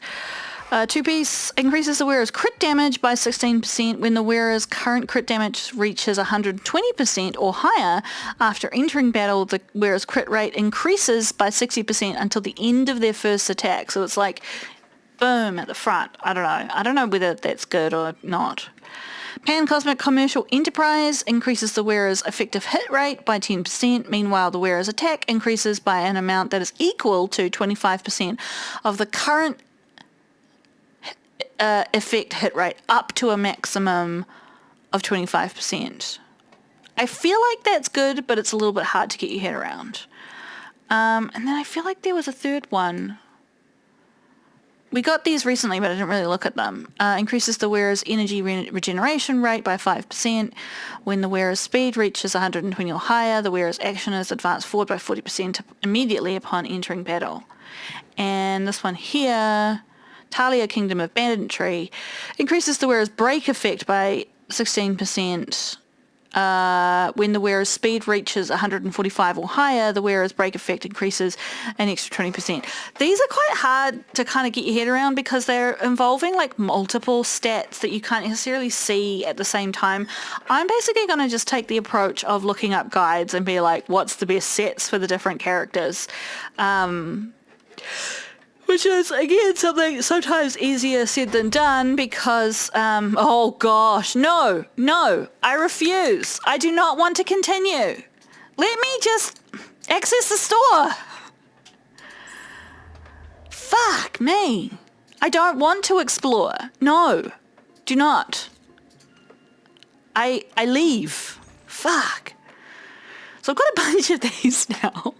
Two-piece increases the wearer's crit damage by 16% when the wearer's current crit damage reaches 120% or higher. After entering battle, the wearer's crit rate increases by 60% until the end of their first attack. So it's like, boom, at the front. I don't know. I don't know whether that's good or not. Pan-Cosmic Commercial Enterprise increases the wearer's effective hit rate by 10%. Meanwhile, the wearer's attack increases by an amount that is equal to 25% of the current effect hit rate, up to a maximum of 25%. I feel like that's good, but it's a little bit hard to get your head around. And then I feel like there was a third one. We got these recently, but I didn't really look at them. Increases the wearer's energy regeneration rate by 5%. When the wearer's speed reaches 120 or higher, the wearer's action is advanced forward by 40% immediately upon entering battle. And this one here, Talia Kingdom of Banditry, increases the wearer's break effect by 16%. When the wearer's speed reaches 145 or higher, the wearer's break effect increases an extra 20%. These are quite hard to kind of get your head around because they're involving like multiple stats that you can't necessarily see at the same time. I'm basically going to just take the approach of looking up guides and be like, what's the best sets for the different characters? Which is, again, something sometimes easier said than done because, oh gosh, no, I refuse. I do not want to continue. Let me just access the store. Fuck me. I don't want to explore. No, do not. I leave. Fuck. So I've got a bunch of these now.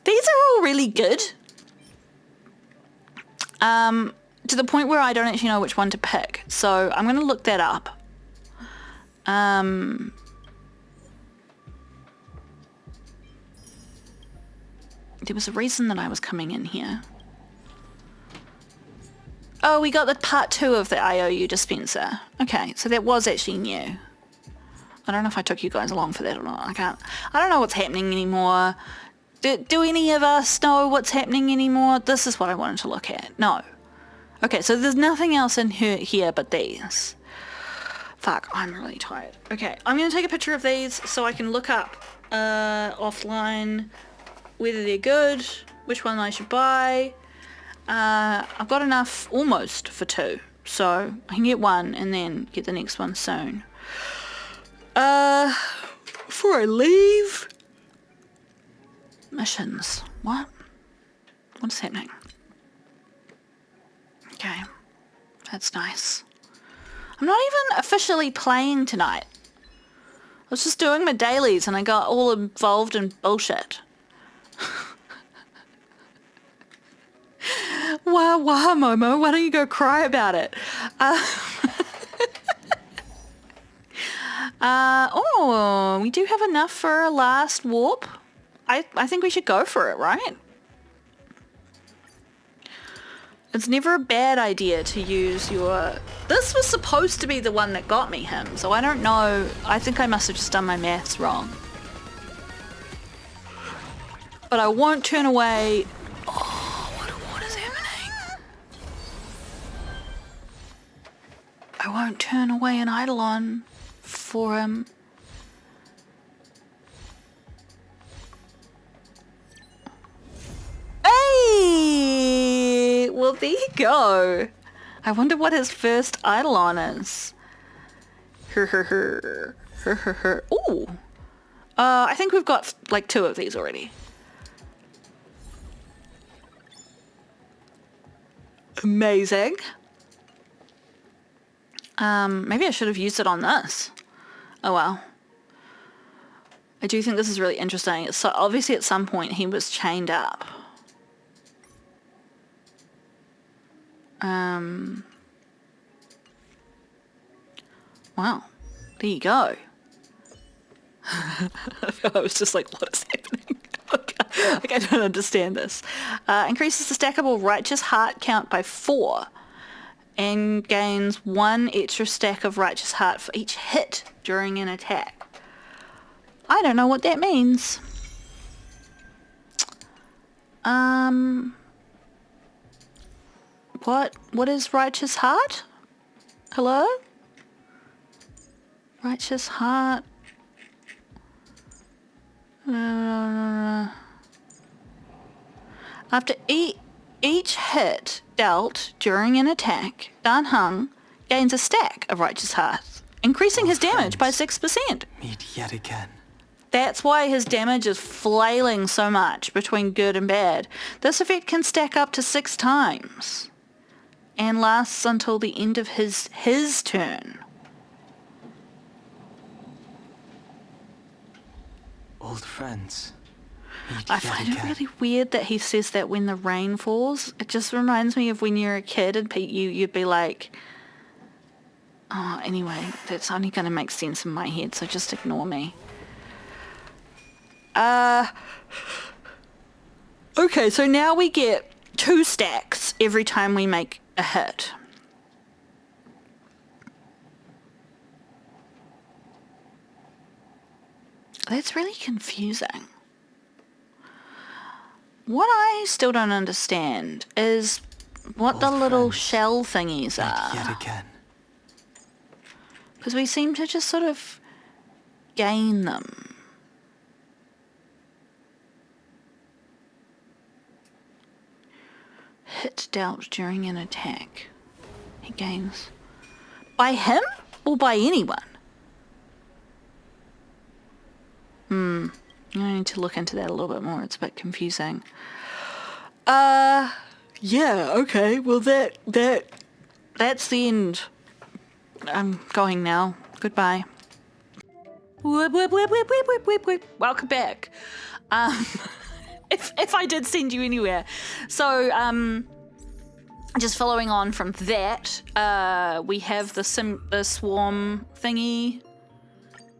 These are all really good. To the point where I don't actually know which one to pick. So I'm going to look that up. There was a reason that I was coming in here. Oh, we got the part 2 of the IOU dispenser. Okay, so that was actually new. I don't know if I took you guys along for that or not. I don't know what's happening anymore. Do any of us know what's happening anymore? This is what I wanted to look at. No. Okay, so there's nothing else in here but these. Fuck, I'm really tired. Okay, I'm going to take a picture of these so I can look up offline whether they're good, which one I should buy. I've got enough almost for 2, so I can get one and then get the next one soon. Before I leave... Missions. What? What's happening? Okay. That's nice. I'm not even officially playing tonight. I was just doing my dailies and I got all involved in bullshit. Wow, Momo, why don't you go cry about it? Oh, we do have enough for a last warp. I think we should go for it, right? It's never a bad idea to use your... This was supposed to be the one that got me him, so I don't know. I think I must have just done my maths wrong. But I won't turn away... Oh, what is happening? I won't turn away an Eidolon for him. Hey! Well, there you go. I wonder what his first Eidolon is. Ooh. I think we've got like 2 of these already. Amazing. Maybe I should have used it on this. Oh well. I do think this is really interesting. So obviously at some point he was chained up. Wow, there you go. I was just like, what is happening? Like, I don't understand this. Increases the stackable righteous heart count by 4 and gains 1 extra stack of righteous heart for each hit during an attack. I don't know what that means. What is righteous heart? Hello? Righteous heart. After each hit dealt during an attack, Dan Heng gains a stack of righteous hearts, increasing his damage by 6%. Meet yet again. That's why his damage is flailing so much between good and bad. This effect can stack up to 6 times and lasts until the end of his turn. Old friends. I find it really weird that he says that when the rain falls. It just reminds me of when you're a kid and you'd be like, oh, anyway, that's only going to make sense in my head, so just ignore me. Okay, so now we get 2 stacks every time we make a hit. That's really confusing. What I still don't understand is what the little shell thingies are. Yet again. Because we seem to just sort of gain them. Hit dealt during an attack. He gains. By him or by anyone? I need to look into that a little bit more. It's a bit confusing. Yeah, okay. Well, that's the end. I'm going now. Goodbye. Whip, whip, whip, whip, whip, whip, whip, whip. Welcome back. If I did send you anywhere. So, just following on from that, we have the swarm thingy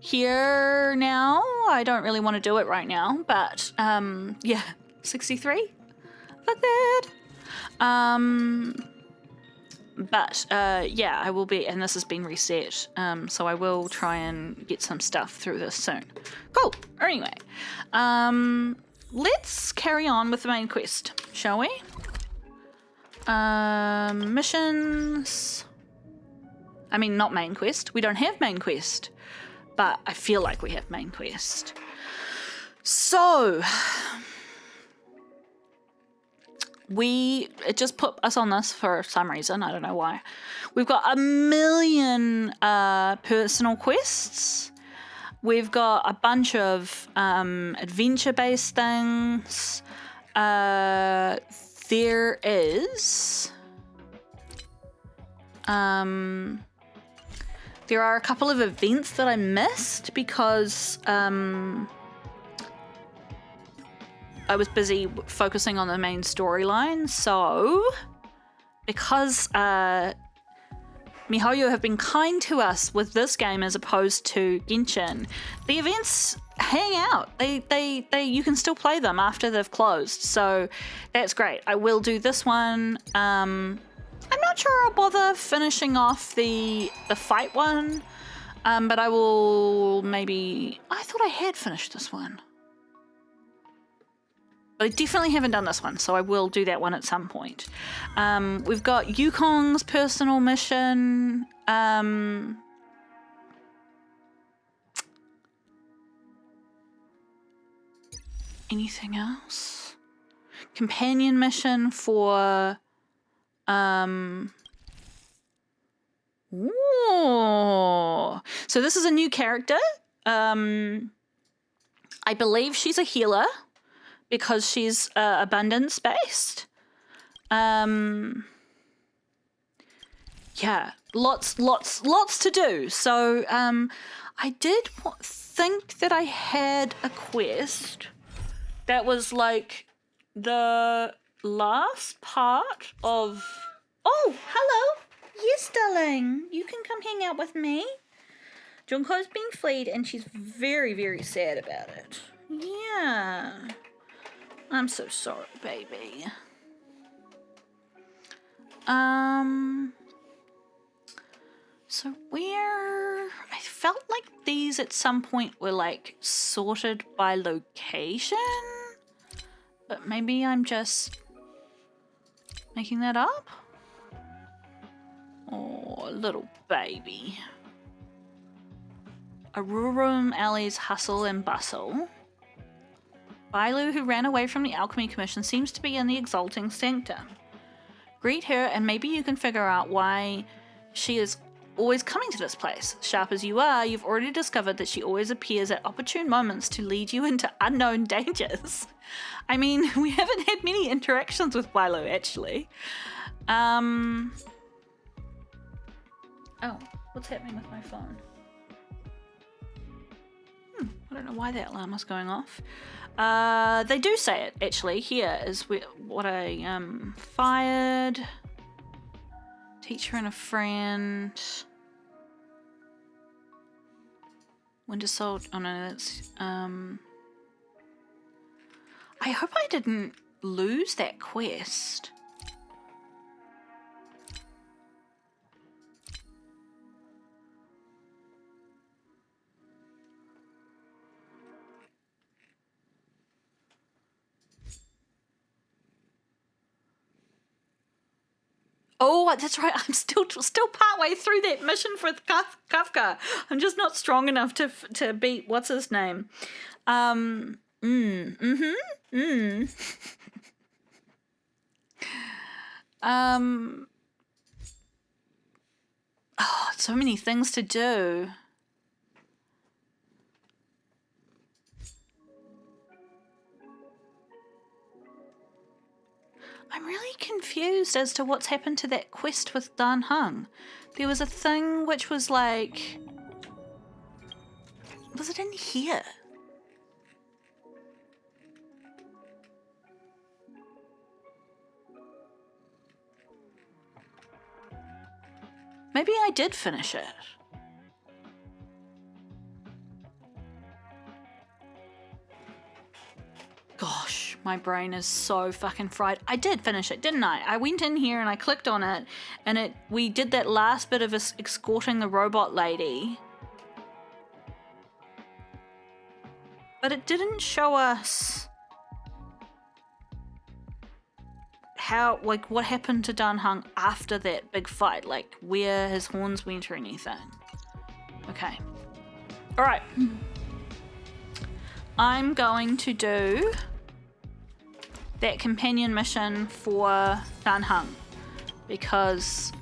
here now. I don't really want to do it right now, but yeah, 63. Fuck that. But yeah, I will be, and this has been reset, so I will try and get some stuff through this soon. Cool. Anyway, let's carry on with the main quest, shall we? Missions. I mean, not main quest. We don't have main quest, but I feel like we have main quest. So it just put us on this for some reason. I don't know why. We've got 1,000,000 personal quests. We've got a bunch of adventure-based things. There is there are a couple of events that I missed because I was busy focusing on the main storyline. So, because MiHoYo have been kind to us with this game as opposed to Genshin, the events hang out. They you can still play them after they've closed. So that's great. I will do this one. I'm not sure I'll bother finishing off the fight one, but I will maybe. I thought I had finished this one. But I definitely haven't done this one, so I will do that one at some point. We've got Yukong's personal mission. Anything else? Companion mission for... Ooh. So this is a new character. I believe she's a healer, because she's abundance based. Yeah, lots to do. So I did think that I had a quest that was like the last part of... Oh, hello. Yes, darling. You can come hang out with me. Junko's been freed and she's very, very sad about it. Yeah. I'm so sorry, baby. So I felt like these at some point were like sorted by location, but maybe I'm just making that up? Oh, little baby. Aurorum Alley's hustle and bustle. Bailu, who ran away from the Alchemy Commission, seems to be in the Exalting Sanctum. Greet her and maybe you can figure out why she is always coming to this place. Sharp as you are, you've already discovered that she always appears at opportune moments to lead you into unknown dangers. I mean, we haven't had many interactions with Bailu, actually. Oh, what's happening with my phone? I don't know why that alarm was going off. They do say it, actually. Here is what I fired. Teacher and a friend. Winter Soul. Oh no, that's I hope I didn't lose that quest. Oh, that's right. I'm still partway through that mission for Kafka. I'm just not strong enough to beat what's his name. Oh, so many things to do. I'm really confused as to what's happened to that quest with Dan Heng. There was a thing which was like... Was it in here? Maybe I did finish it. Gosh, my brain is so fucking fried. I did finish it, didn't I? I went in here and I clicked on it, and we did that last bit of us escorting the robot lady. But it didn't show us how, like, what happened to Dan Heng after that big fight, like where his horns went or anything. Okay. All right. I'm going to do that companion mission for Dan Heng because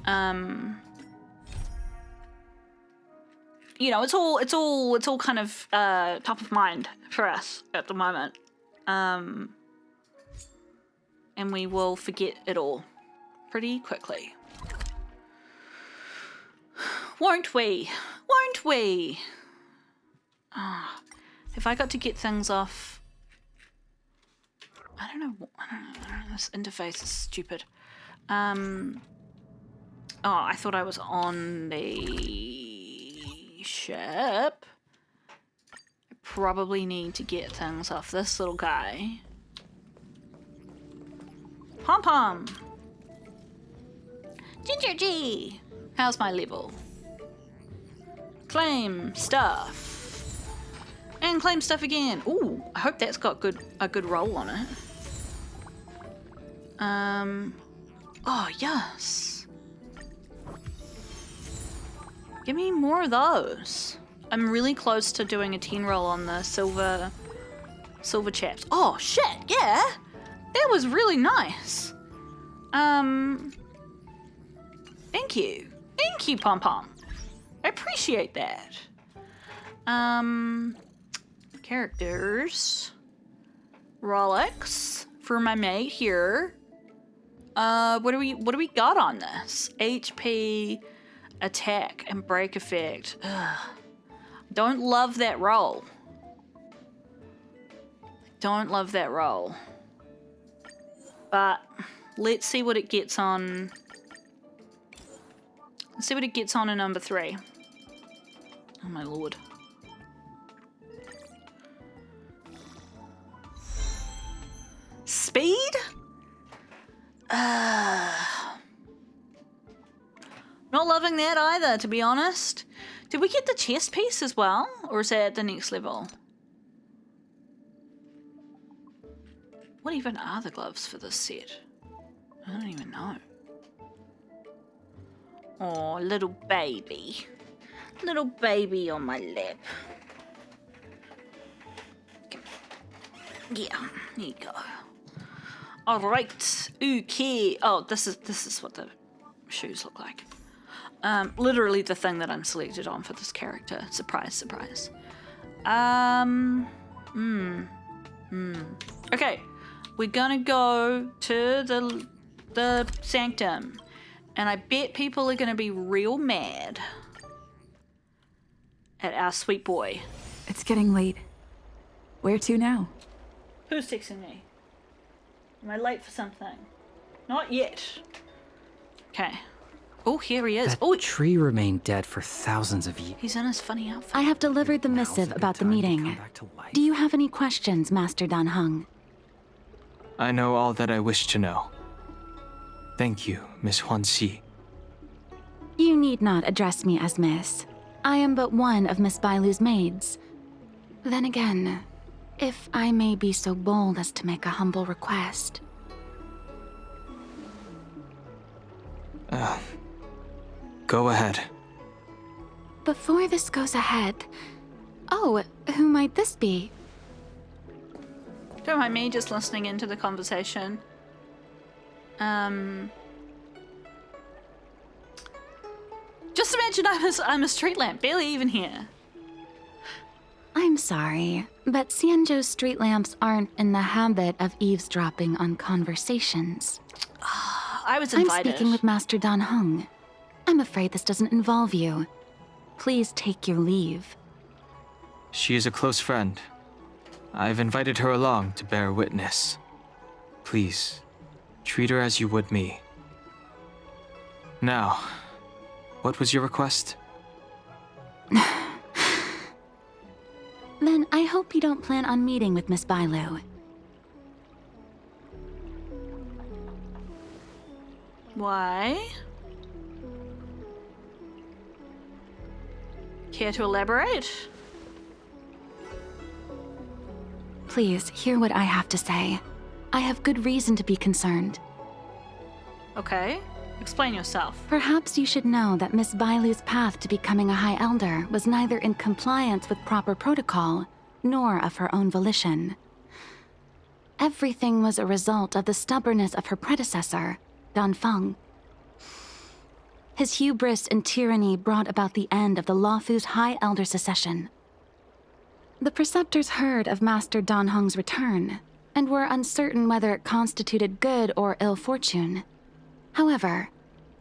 you know, it's all kind of top of mind for us at the moment, and we will forget it all pretty quickly, won't we? Won't we? If I got to get things off. I don't know, this interface is stupid. Oh, I thought I was on the ship. I probably need to get things off this little guy. Pom-pom! Ginger G! How's my level? Claim stuff. And claim stuff again. Ooh, I hope that's got a good roll on it. Oh, yes. Give me more of those. I'm really close to doing a 10 roll on the silver chaps. Oh, shit, yeah. That was really nice. Thank you. Thank you, Pom Pom. I appreciate that. Characters. Rolix for my mate here. What do we got on this? HP, attack, and break effect. Ugh. Don't love that roll. Don't love that roll. But let's see what it gets on. Let's see what it gets on in number 3. Oh my lord. Speed? Not loving that either, to be honest. Did we get the chest piece as well? Or is that at the next level? What even are the gloves for this set? I don't even know. Oh, little baby. Little baby on my lap. Yeah, here you go. Alright. Okay. Oh, this is what the shoes look like. Literally the thing that I'm selected on for this character. Surprise, surprise. Okay. We're gonna go to the sanctum. And I bet people are gonna be real mad at our sweet boy. It's getting late. Where to now? Who's texting me? Am I late for something? Not yet. Okay. Oh, here he is. That tree remained dead for thousands of years. He's in his funny outfit. I have delivered the missive about the meeting. Do you have any questions, Master Dan Heng? I know all that I wish to know. Thank you, Miss Huanxi. You need not address me as Miss. I am but one of Miss Bailu's maids. Then again, if I may be so bold as to make a humble request. Go ahead. Before this goes ahead... Oh, who might this be? Don't mind me just listening into the conversation. Just imagine I'm a street lamp, barely even here. I'm sorry, but Xianzhou's street lamps aren't in the habit of eavesdropping on conversations. I was invited. I'm speaking with Master Dan Heng. I'm afraid this doesn't involve you. Please take your leave. She is a close friend. I've invited her along to bear witness. Please, treat her as you would me. Now, what was your request? Then I hope you don't plan on meeting with Miss Bailu. Why? Care to elaborate? Please, hear what I have to say. I have good reason to be concerned. Okay. Explain yourself. Perhaps you should know that Miss Bailu's path to becoming a High Elder was neither in compliance with proper protocol, nor of her own volition. Everything was a result of the stubbornness of her predecessor, Dan Feng. His hubris and tyranny brought about the end of the Loufu's High Elder succession. The preceptors heard of Master Dan Heng's return, and were uncertain whether it constituted good or ill fortune. However,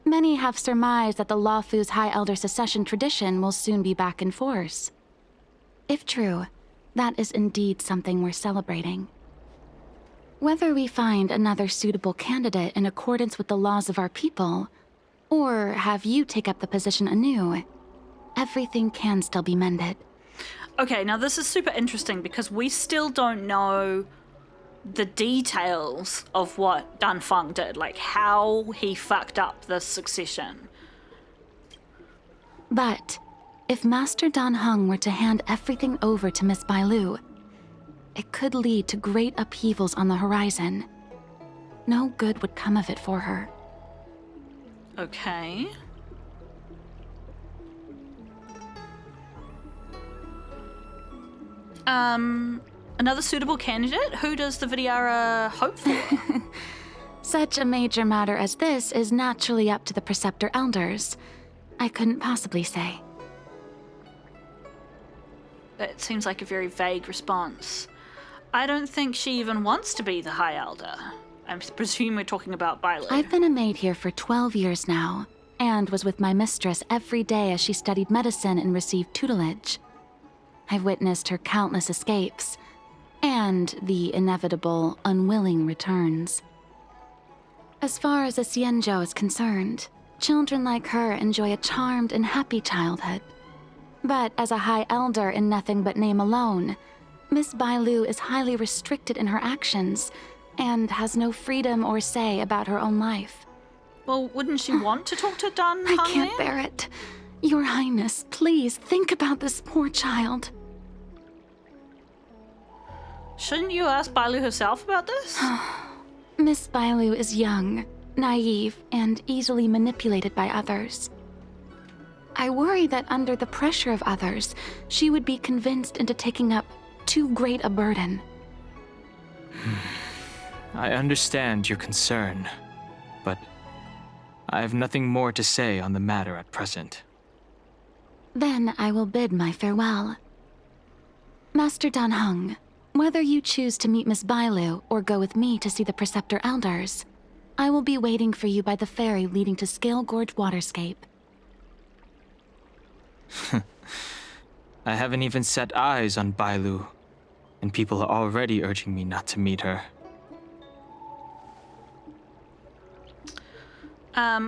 many have surmised that the Loufu's High Elder succession tradition will soon be back in force. If true, that is indeed something worth celebrating. Whether we find another suitable candidate in accordance with the laws of our people, or have you take up the position anew, everything can still be mended. Okay, now this is super interesting because we still don't know the details of what Dan Feng did, like how he fucked up the succession. But if Master Dan Heng were to hand everything over to Miss Bailu, it could lead to great upheavals on the horizon. No good would come of it for her. Okay. Another suitable candidate? Who does the Vidyara hope for? Such a major matter as this is naturally up to the Preceptor Elders. I couldn't possibly say. That seems like a very vague response. I don't think she even wants to be the High Elder. I presume we're talking about Bailu. I've been a maid here for 12 years now, and was with my mistress every day as she studied medicine and received tutelage. I've witnessed her countless escapes, and the inevitable, unwilling returns. As far as a Xianzhou is concerned, children like her enjoy a charmed and happy childhood. But as a High Elder in nothing but name alone, Miss Bailu is highly restricted in her actions, and has no freedom or say about her own life. Well, wouldn't she want to talk to Dan Heng? I can't bear it. Your Highness, please think about this poor child. Shouldn't you ask Bailu herself about this? Miss Bailu is young, naive, and easily manipulated by others. I worry that under the pressure of others, she would be convinced into taking up too great a burden. I understand your concern, but I have nothing more to say on the matter at present. Then I will bid my farewell. Master Dan Heng, whether you choose to meet Miss Bailu or go with me to see the Preceptor Elders, I will be waiting for you by the ferry leading to Scale Gorge Waterscape. I haven't even set eyes on Bailu, and people are already urging me not to meet her.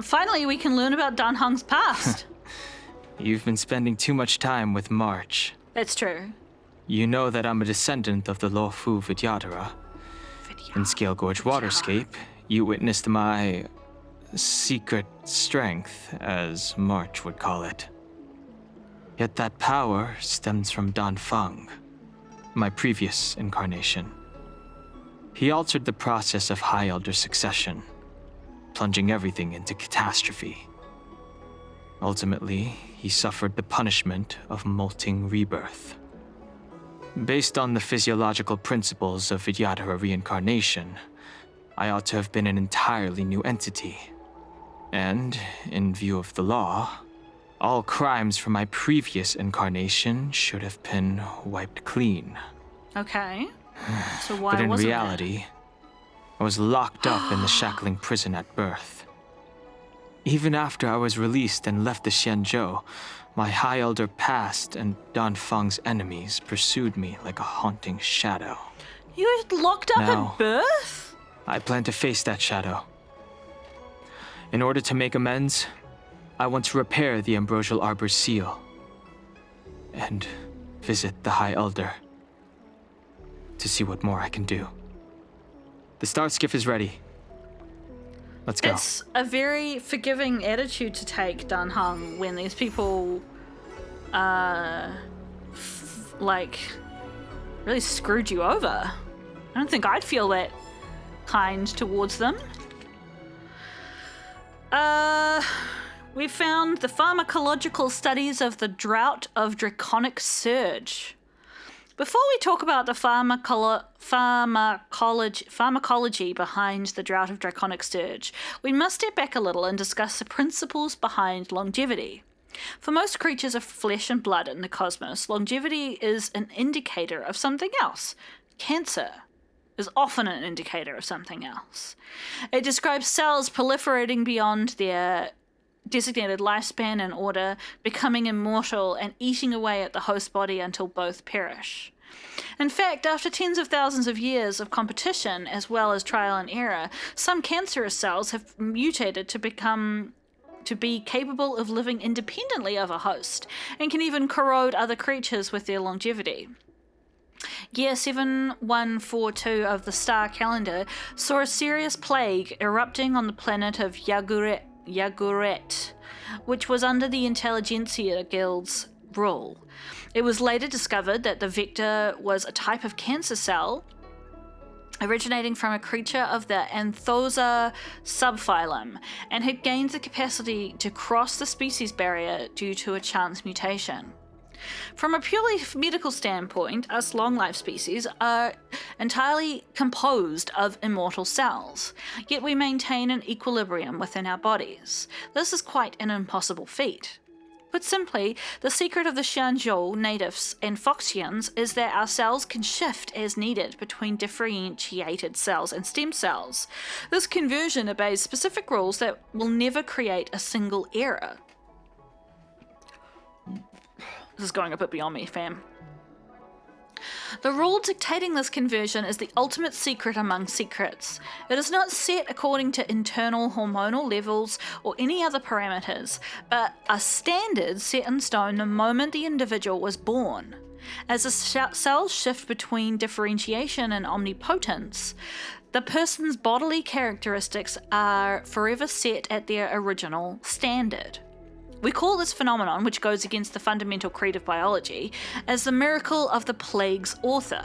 Finally, we can learn about Dan Heng's past. You've been spending too much time with March. That's true. You know that I'm a descendant of the Loufu Vidyadhara. In Scale Gorge Waterscape, you witnessed my secret strength, as March would call it. Yet that power stems from Dan Feng, my previous incarnation. He altered the process of High Elder succession, plunging everything into catastrophe. Ultimately, he suffered the punishment of molting rebirth. Based on the physiological principles of Vidyadhara reincarnation, I ought to have been an entirely new entity. And, in view of the law, all crimes from my previous incarnation should have been wiped clean. Okay. So why but in wasn't reality, I was locked up in the shackling prison at birth. Even after I was released and left the Xianzhou, my High Elder past and Dan Feng's enemies pursued me like a haunting shadow. You were locked up Now, at birth? I plan to face that shadow. In order to make amends, I want to repair the Ambrosial Arbor's seal and visit the High Elder to see what more I can do. The star skiff is ready. Let's go. It's a very forgiving attitude to take, Dan Heng, when these people, really screwed you over. I don't think I'd feel that kind towards them. We found the pharmacological studies of the drought of draconic surge. Before we talk about the pharmacology behind the drought of draconic surge, we must step back a little and discuss the principles behind longevity. For most creatures of flesh and blood in the cosmos, longevity is an indicator of something else. Cancer is often an indicator of something else. It describes cells proliferating beyond their designated lifespan in order, becoming immortal and eating away at the host body until both perish. In fact, after tens of thousands of years of competition as well as trial and error, some cancerous cells have mutated to be capable of living independently of a host and can even corrode other creatures with their longevity. Year 7142 of the star calendar saw a serious plague erupting on the planet of Yaguret, which was under the Intelligentsia Guild's rule. It was later discovered that the vector was a type of cancer cell originating from a creature of the Anthosa subphylum and had gained the capacity to cross the species barrier due to a chance mutation. From a purely medical standpoint, us long-life species are entirely composed of immortal cells, yet we maintain an equilibrium within our bodies. This is quite an impossible feat. Put simply, the secret of the Xianzhou natives and Foxians is that our cells can shift as needed between differentiated cells and stem cells. This conversion obeys specific rules that will never create a single error. This is going a bit beyond me, fam. The rule dictating this conversion is the ultimate secret among secrets. It is not set according to internal hormonal levels or any other parameters, but a standard set in stone the moment the individual was born. As the cells shift between differentiation and omnipotence, the person's bodily characteristics are forever set at their original standard. We call this phenomenon, which goes against the fundamental creed of biology, as the miracle of the plague's author.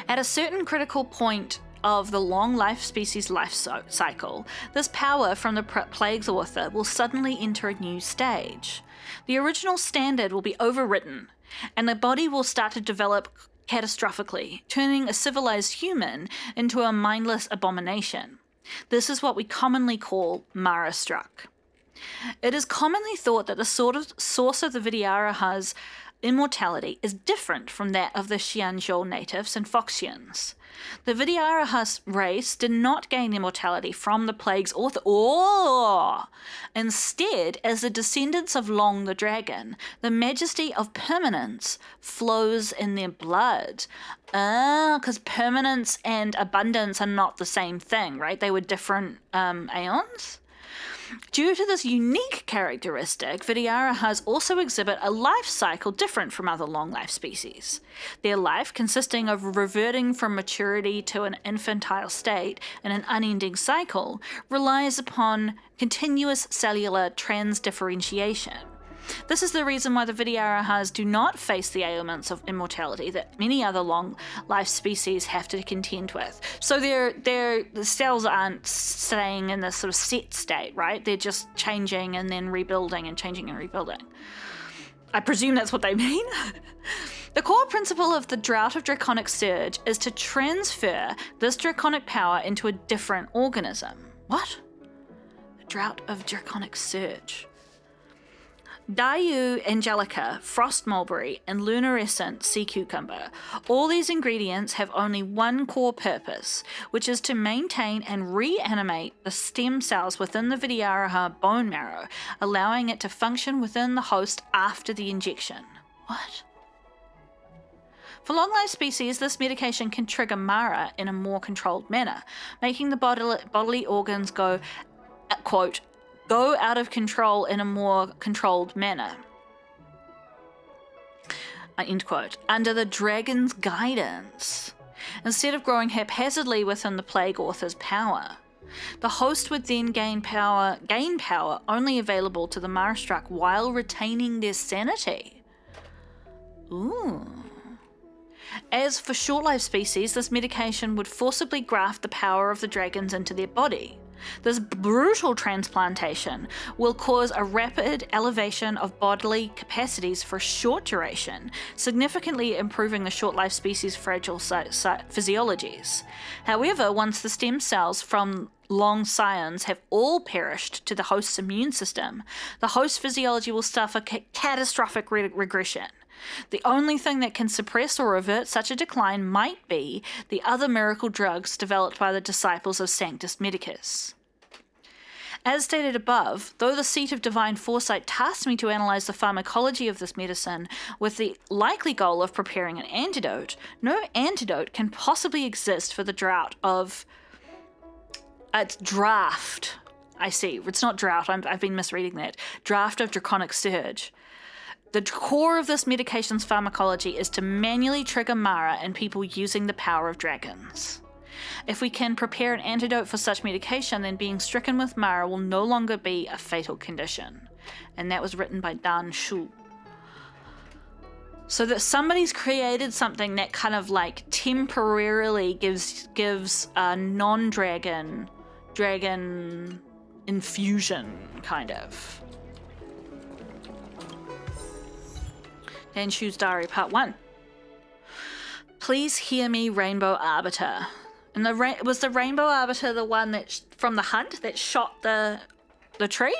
At a certain critical point of the long life species life cycle, this power from the Plague's author will suddenly enter a new stage. The original standard will be overwritten, and the body will start to develop catastrophically, turning a civilized human into a mindless abomination. This is what we commonly call Mara struck. It is commonly thought that the source of the Vidyaraha's immortality is different from that of the Xianzhou natives and Foxians. The Vidyaraha's race did not gain immortality from the Plague's author. Instead, as the descendants of Long the Dragon, the majesty of permanence flows in their blood. Because permanence and abundance are not the same thing, right? They were different aeons. Due to this unique characteristic, Vidyarahas also exhibit a life cycle different from other long-life species. Their life, consisting of reverting from maturity to an infantile state in an unending cycle, relies upon continuous cellular transdifferentiation. This is the reason why the Vidyarahas do not face the ailments of immortality that many other long-life species have to contend with. So the cells aren't staying in this sort of set state, right? They're just changing and then rebuilding and changing and rebuilding. I presume that's what they mean. The core principle of the Drought of Draconic Surge is to transfer this draconic power into a different organism. What? The Drought of Draconic Surge. Dayu Angelica, Frost Mulberry, and Lunarescent Sea Cucumber. All these ingredients have only one core purpose, which is to maintain and reanimate the stem cells within the Vidyaraha bone marrow, allowing it to function within the host after the injection. What? For long-life species, this medication can trigger Mara in a more controlled manner, making the bodily organs go, quote, go out of control in a more controlled manner. End quote. Under the dragon's guidance. Instead of growing haphazardly within the Plague author's power, the host would then gain power only available to the Mara-struck while retaining their sanity. Ooh. As for short-life species, this medication would forcibly graft the power of the dragons into their body. This brutal transplantation will cause a rapid elevation of bodily capacities for a short duration, significantly improving the short-life species' fragile physiologies. However, once the stem cells from long scions have all perished to the host's immune system, the host physiology will suffer catastrophic regression. The only thing that can suppress or avert such a decline might be the other miracle drugs developed by the disciples of Sanctus Medicus. As stated above, though the seat of divine foresight tasked me to analyze the pharmacology of this medicine with the likely goal of preparing an antidote, no antidote can possibly exist for the drought of... it's draft. I see. It's not drought. I've been misreading that. Draft of Draconic Surge. The core of this medication's pharmacology is to manually trigger Mara in people using the power of dragons. If we can prepare an antidote for such medication, then being stricken with Mara will no longer be a fatal condition. And that was written by Dan Shu. So that somebody's created something that kind of like temporarily gives a non-dragon dragon infusion, kind of. Dan Shu's Diary Part 1. Please hear me, Rainbow Arbiter. And was the Rainbow Arbiter the one that from the hunt that shot the tree?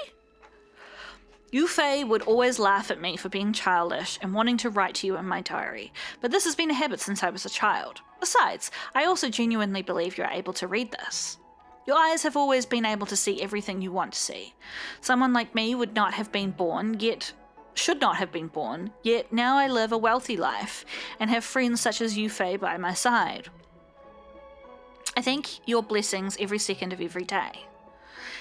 Yufei would always laugh at me for being childish and wanting to write to you in my diary, but this has been a habit since I was a child. Besides, I also genuinely believe you're able to read this. Your eyes have always been able to see everything you want to see. Someone like me would not have been born, should not have been born, yet now I live a wealthy life and have friends such as Yufei by my side. I thank your blessings every second of every day.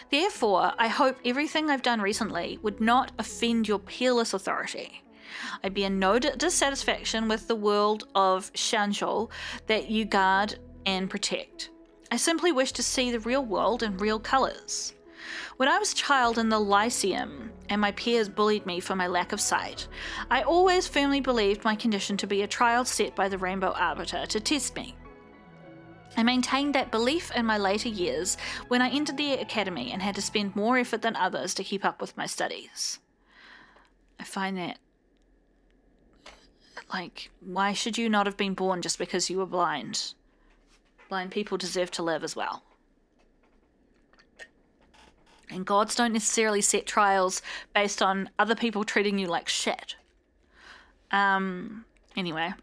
Therefore, I hope everything I've done recently would not offend your peerless authority. I'd be in no dissatisfaction with the world of Xianzhou that you guard and protect. I simply wish to see the real world in real colours. When I was a child in the Lyceum and my peers bullied me for my lack of sight, I always firmly believed my condition to be a trial set by the Rainbow Arbiter to test me. I maintained that belief in my later years when I entered the academy and had to spend more effort than others to keep up with my studies. I find that, like, why should you not have been born just because you were blind? Blind people deserve to live as well. And gods don't necessarily set trials based on other people treating you like shit. Anyway.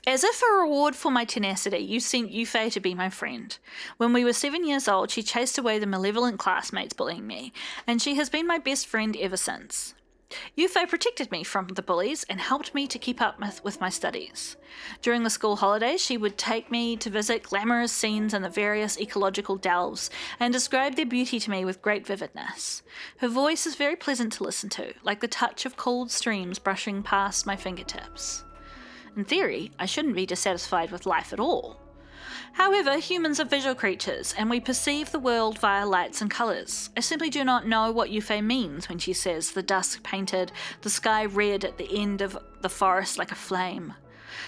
As if a reward for my tenacity, you sent Yufei to be my friend. When we were 7 years old, she chased away the malevolent classmates bullying me, and she has been my best friend ever since. Yufei protected me from the bullies and helped me to keep up with my studies. During the school holidays, she would take me to visit glamorous scenes in the various ecological delves and describe their beauty to me with great vividness. Her voice is very pleasant to listen to, like the touch of cold streams brushing past my fingertips. In theory, I shouldn't be dissatisfied with life at all. However, humans are visual creatures, and we perceive the world via lights and colours. I simply do not know what Yufei means when she says the dusk painted the sky red at the end of the forest like a flame.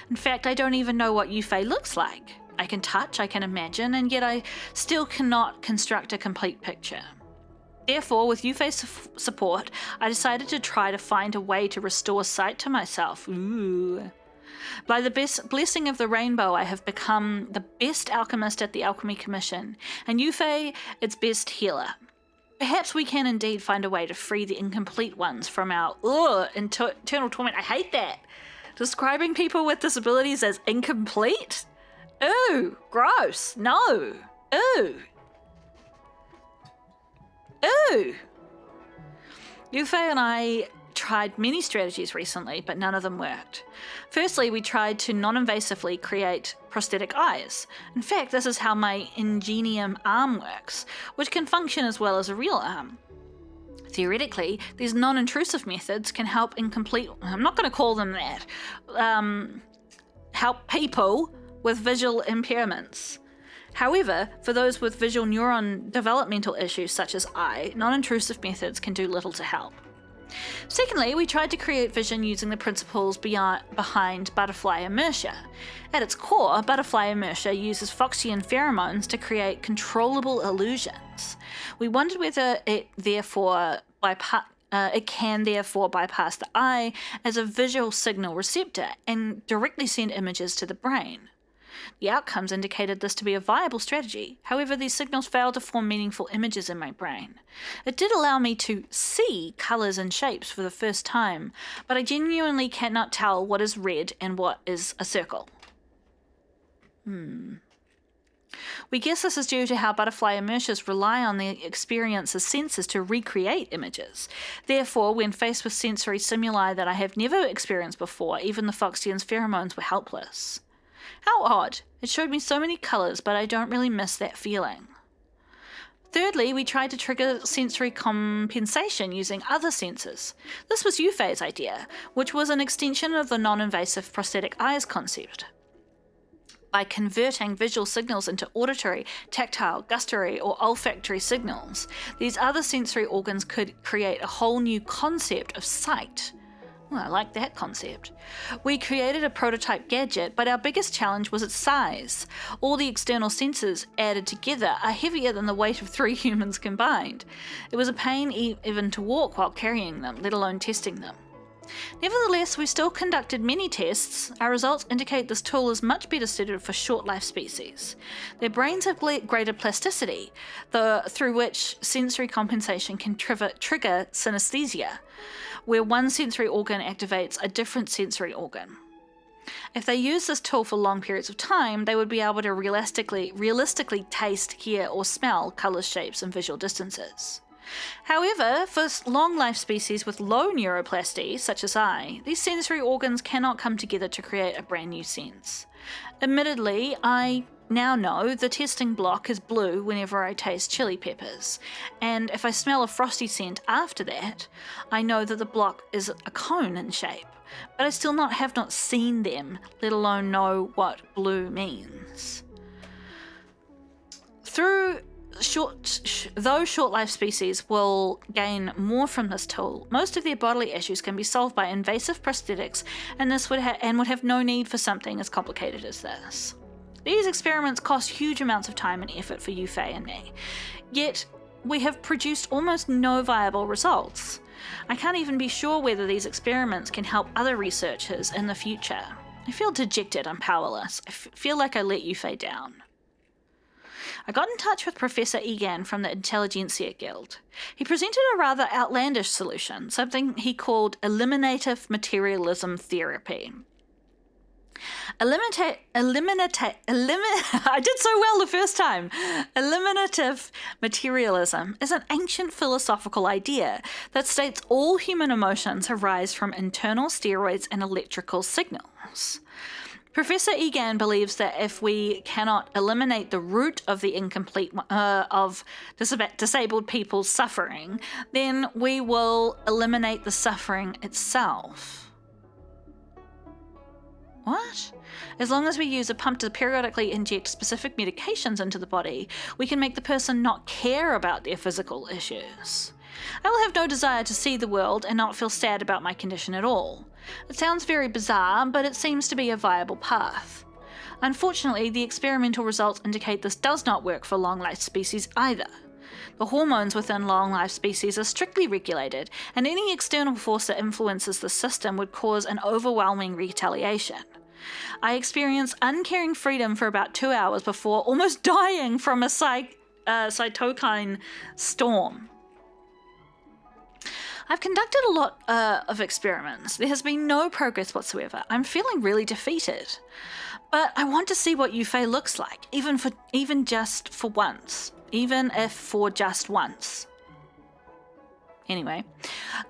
In fact, I don't even know what Yufei looks like. I can touch, I can imagine, and yet I still cannot construct a complete picture. Therefore, with Yufei's support, I decided to try to find a way to restore sight to myself. Ooh. By the blessing of the rainbow, I have become the best alchemist at the Alchemy Commission, and Yufei its best healer. Perhaps we can indeed find a way to free the incomplete ones from our eternal torment. I hate that. Describing people with disabilities as incomplete? Ooh, gross. No. Ooh. Ooh. Yufei and I tried many strategies recently, but none of them worked. Firstly, we tried to non-invasively create prosthetic eyes. In fact, this is how my ingenium arm works, which can function as well as a real arm. Theoretically, these non-intrusive methods can help incomplete, I'm not going to call them that, help people with visual impairments. However, for those with visual neuron developmental issues such as eye, non-intrusive methods can do little to help. Secondly, we tried to create vision using the principles behind butterfly inertia. At its core, butterfly inertia uses Foxian pheromones to create controllable illusions. We wondered whether it can therefore bypass the eye as a visual signal receptor and directly send images to the brain. The outcomes indicated this to be a viable strategy. However, these signals failed to form meaningful images in my brain. It did allow me to see colours and shapes for the first time, but I genuinely cannot tell what is red and what is a circle. We guess this is due to how butterfly inertias rely on the experience's senses to recreate images. Therefore, when faced with sensory stimuli that I have never experienced before, even the Foxian's pheromones were helpless. How odd. It showed me so many colours, but I don't really miss that feeling. Thirdly, we tried to trigger sensory compensation using other senses. This was Yufei's idea, which was an extension of the non-invasive prosthetic eyes concept. By converting visual signals into auditory, tactile, gustatory, or olfactory signals, these other sensory organs could create a whole new concept of sight. Well, I like that concept. We created a prototype gadget, but our biggest challenge was its size. All the external sensors added together are heavier than the weight of 3 humans combined. It was a pain even to walk while carrying them, let alone testing them. Nevertheless, we still conducted many tests. Our results indicate this tool is much better suited for short-life species. Their brains have greater plasticity, through which sensory compensation can trigger synesthesia, where one sensory organ activates a different sensory organ. If they use this tool for long periods of time, they would be able to realistically taste, hear, or smell colours, shapes, and visual distances. However, for long-life species with low neuroplasty, such as I, these sensory organs cannot come together to create a brand new sense. Admittedly, I now know the testing block is blue whenever I taste chili peppers, and if I smell a frosty scent after that, I know that the block is a cone in shape, but I still have not seen them, let alone know what blue means. Though short-life species will gain more from this tool, most of their bodily issues can be solved by invasive prosthetics, and would have no need for something as complicated as this. These experiments cost huge amounts of time and effort for Yufei and me, yet we have produced almost no viable results. I can't even be sure whether these experiments can help other researchers in the future. I feel dejected and powerless. I feel like I let Yufei down. I got in touch with Professor Egan from the Intelligentsia Guild. He presented a rather outlandish solution, something he called eliminative materialism therapy. I did so well the first time. Eliminative materialism is an ancient philosophical idea that states all human emotions arise from internal steroids and electrical signals. Professor Egan believes that if we cannot eliminate the root of the disabled people's suffering, then we will eliminate the suffering itself. What? As long as we use a pump to periodically inject specific medications into the body, we can make the person not care about their physical issues. I will have no desire to see the world and not feel sad about my condition at all. It sounds very bizarre, but it seems to be a viable path. Unfortunately, the experimental results indicate this does not work for long-life species either. The hormones within long-life species are strictly regulated, and any external force that influences the system would cause an overwhelming retaliation. I experienced uncaring freedom for about 2 hours before almost dying from a cytokine storm. I've conducted a lot of experiments. There has been no progress whatsoever. I'm feeling really defeated. But I want to see what Yufei looks like, even if for just once. Anyway,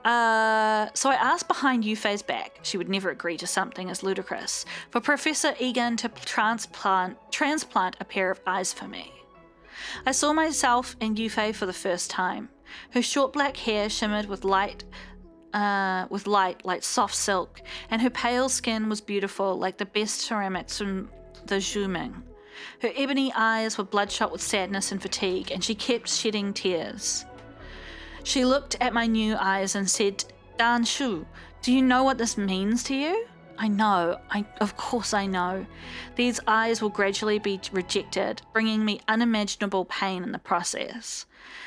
so I asked behind Yufei's back, she would never agree to something as ludicrous, for Professor Egan to transplant a pair of eyes for me. I saw myself in Yufei for the first time. Her short black hair shimmered with light like soft silk, and her pale skin was beautiful like the best ceramics from the Zhuming. Her ebony eyes were bloodshot with sadness and fatigue, and she kept shedding tears. She looked at my new eyes and said, Dan Shu, do you know what this means to you? I know, of course I know. These eyes will gradually be rejected, bringing me unimaginable pain in the process.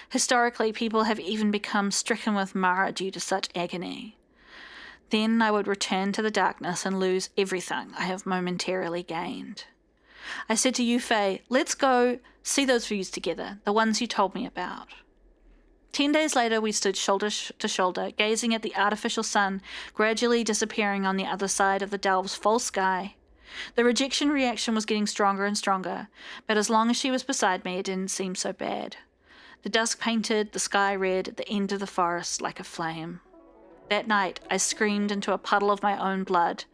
Historically, people have even become stricken with Mara due to such agony. Then I would return to the darkness and lose everything I have momentarily gained. I said to Yufei, let's go see those views together, the ones you told me about. 10 days later, we stood shoulder to shoulder, gazing at the artificial sun gradually disappearing on the other side of the delve's false sky. The rejection reaction was getting stronger and stronger, but as long as she was beside me, it didn't seem so bad. The dusk painted the sky red at the end of the forest like a flame. That night, I screamed into a puddle of my own blood.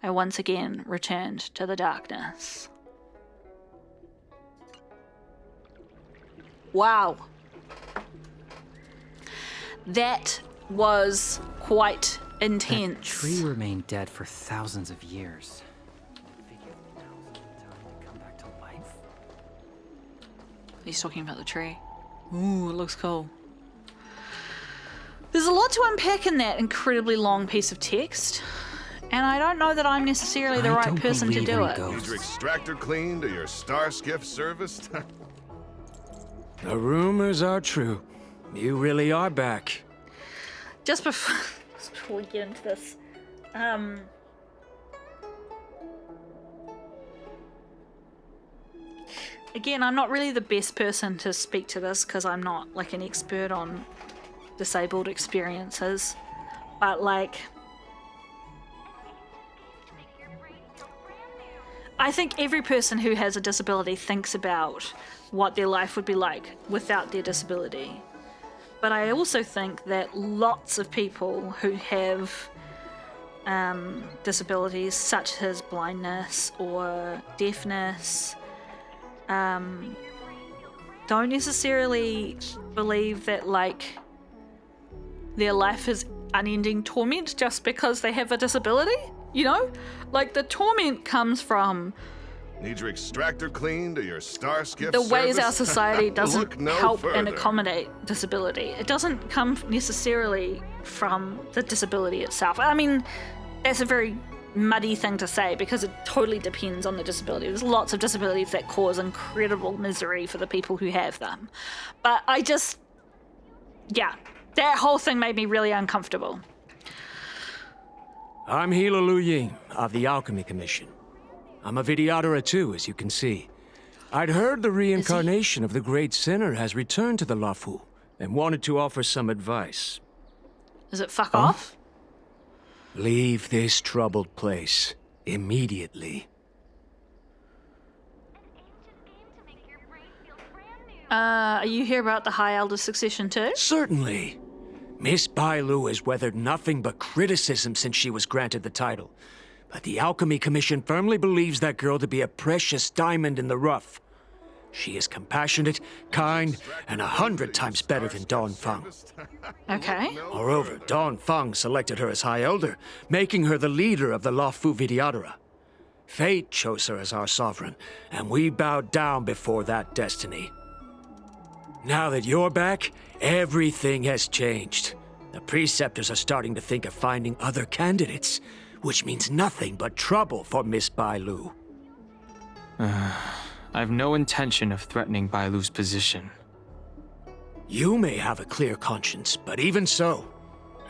I once again returned to the darkness. Wow. That was quite intense. That tree remained dead for thousands of years. Come back to life. He's talking about the tree. Ooh, it looks cool. There's a lot to unpack in that incredibly long piece of text, and I don't know that I'm necessarily the right person to do it. Is your extractor cleaned or your star skiff serviced? The rumors are true. You really are back. Just before we get into this, again, I'm not really the best person to speak to this because I'm not like an expert on disabled experiences, but like, I think every person who has a disability thinks about what their life would be like without their disability. But I also think that lots of people who have disabilities such as blindness or deafness don't necessarily believe that like their life is unending torment just because they have a disability, you know? Like the torment comes from Need your extractor cleaned or your star skiff the ways our serviced? society doesn't Look no help further. and accommodate disability. It doesn't come necessarily from the disability itself. I mean, that's a very muddy thing to say because it totally depends on the disability. There's lots of disabilities that cause incredible misery for the people who have them. But I just, yeah, that whole thing made me really uncomfortable. I'm Healer Lu Ying of the Alchemy Commission. I'm a Vidyadhara too, as you can see. I'd heard the reincarnation of the great sinner has returned to the Loufu and wanted to offer some advice. Is it fuck off? Leave this troubled place immediately. Are you here about the High Elder succession too? Certainly. Miss Bailu has weathered nothing but criticism since she was granted the title. But the Alchemy Commission firmly believes that girl to be a precious diamond in the rough. She is compassionate, kind, and 100 times better than Dawn Feng. Okay. Moreover, Dawn Feng selected her as High Elder, making her the leader of the Loufu Vidyadhara. Fate chose her as our sovereign, and we bowed down before that destiny. Now that you're back, everything has changed. The preceptors are starting to think of finding other candidates, which means nothing but trouble for Miss Bailu. I have no intention of threatening Bailu's position. You may have a clear conscience, but even so,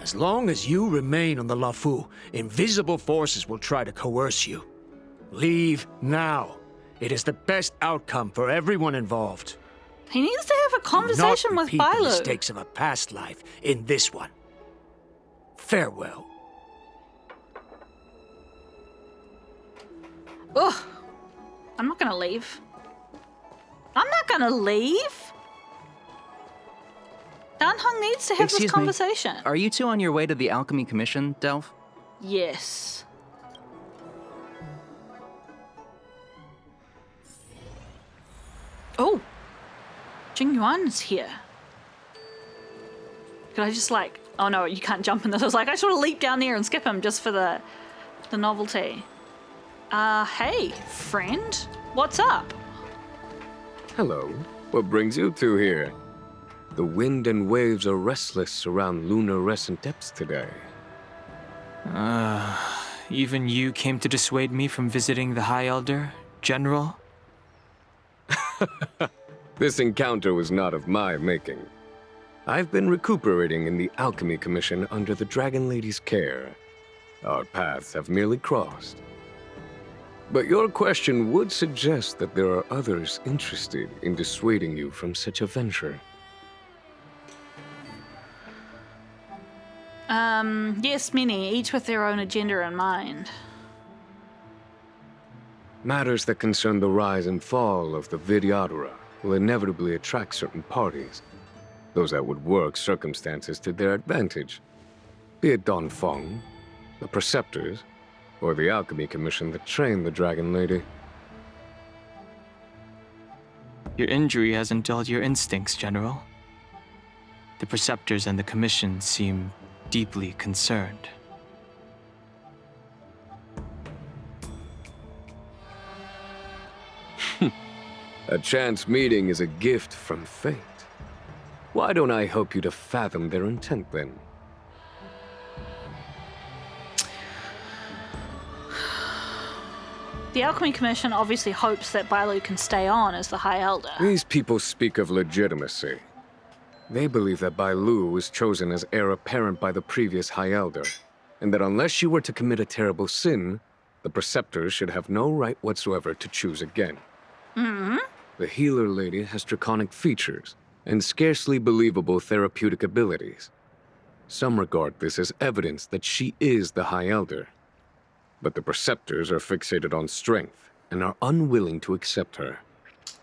as long as you remain on the Loufu, invisible forces will try to coerce you. Leave now. It is the best outcome for everyone involved. He needs to have a conversation with Do not repeat the Bailu. mistakes of a past life in this one. Farewell. Ugh. I'm not gonna leave. I'm not gonna leave. Dan Heng needs to have Excuse this conversation. Me. Are you two on your way to the Alchemy Commission, Delph? Yes. Oh. Jing Yuan's here. Could I just like... Oh no, you can't jump in this. I was like, I just want to leap down there and skip him just for the novelty. Hey, friend. What's up? Hello. What brings you two here? The wind and waves are restless around lunar-rescent depths today. Even you came to dissuade me from visiting the High Elder, General? This encounter was not of my making. I've been recuperating in the Alchemy Commission under the Dragon Lady's care. Our paths have merely crossed. But your question would suggest that there are others interested in dissuading you from such a venture. Yes, many, each with their own agenda in mind. Matters that concern the rise and fall of the Vidyadhara will inevitably attract certain parties, those that would work circumstances to their advantage, be it Dawn Feng, the Preceptors, or the Alchemy Commission that trained the Dragon Lady. Your injury hasn't dulled your instincts, General. The Preceptors and the Commission seem deeply concerned. A chance meeting is a gift from fate. Why don't I help you to fathom their intent, then? The Alchemy Commission obviously hopes that Bailu can stay on as the High Elder. These people speak of legitimacy. They believe that Bailu was chosen as heir apparent by the previous High Elder, and that unless she were to commit a terrible sin, the Preceptors should have no right whatsoever to choose again. Mm-hmm. The Healer Lady has draconic features and scarcely believable therapeutic abilities. Some regard this as evidence that she is the High Elder. But the Preceptors are fixated on strength and are unwilling to accept her.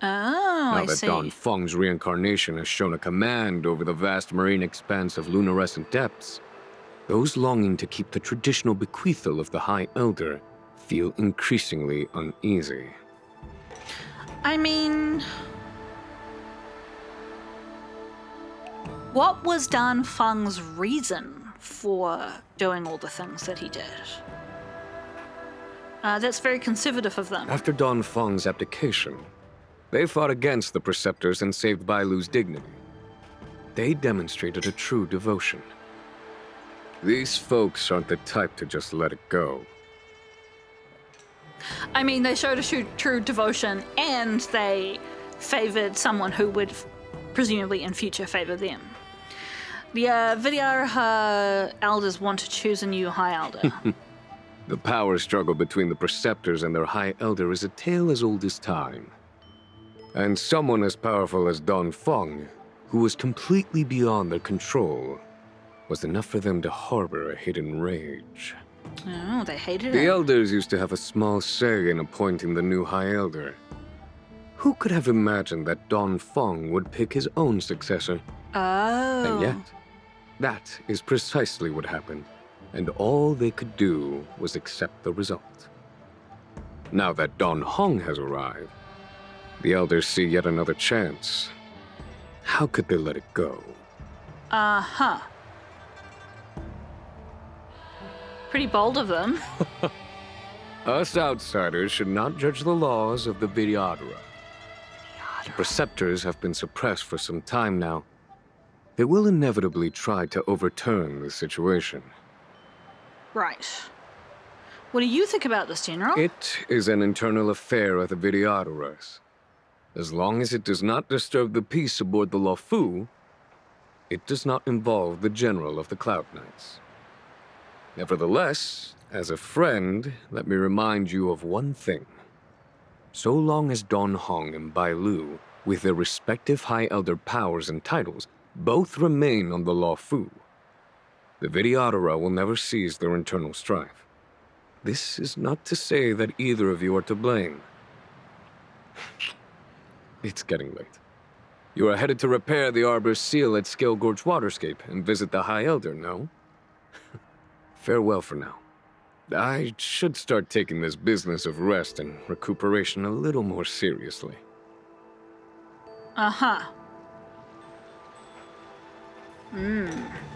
Oh, Now I that see. Dawn Feng's reincarnation has shown a command over the vast marine expanse of lunarescent depths, those longing to keep the traditional bequeathal of the High Elder feel increasingly uneasy. I mean... What was Dan Feng's reason for doing all the things that he did? That's very conservative of them. After Dawn Feng's abdication, they fought against the Preceptors and saved Bailu's dignity. They demonstrated a true devotion. These folks aren't the type to just let it go. I mean, they showed a true devotion, and they favored someone who would presumably in future favor them. The Vidyadhara elders want to choose a new High Elder. The power struggle between the Preceptors and their High Elder is a tale as old as time. And someone as powerful as Don Feng, who was completely beyond their control, was enough for them to harbor a hidden rage. Oh, they hated The him. Elders used to have a small say in appointing the new High Elder. Who could have imagined that Don Feng would pick his own successor? Oh. And yet, that is precisely what happened, and all they could do was accept the result. Now that Don Hong has arrived, the Elders see yet another chance. How could they let it go? Uh-huh. Pretty bold of them. Us outsiders should not judge the laws of the Vidyadhara. The Preceptors have been suppressed for some time now. They will inevitably try to overturn the situation. Right. What do you think about this, General? It is an internal affair of the Vidyadharas. As long as it does not disturb the peace aboard the Loufu, it does not involve the General of the Cloud Knights. Nevertheless, as a friend, let me remind you of one thing. So long as Don Hong and Bai Lu, with their respective High Elder powers and titles, both remain on the Loufu, the Vidyadhara will never cease their internal strife. This is not to say that either of you are to blame. It's getting late. You are headed to repair the Arbor's seal at Scale Gorge Waterscape and visit the High Elder, no? Farewell for now. I should start taking this business of rest and recuperation a little more seriously. Uh-huh.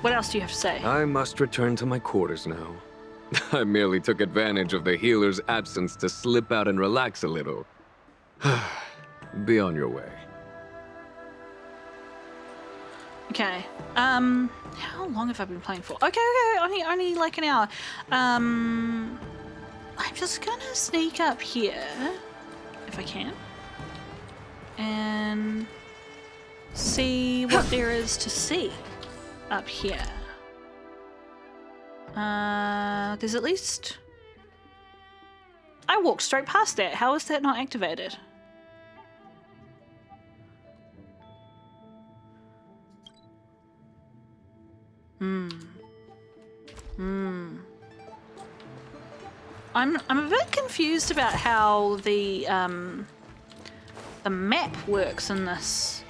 What else do you have to say? I must return to my quarters now. I merely took advantage of the healer's absence to slip out and relax a little. Be on your way. Okay. How long have I been playing for? Okay, only like an hour. I'm just gonna sneak up here, if I can, and see what there is to see up here. There's at least... I walked straight past that. How is that not activated? I'm a bit confused about how the map works in this.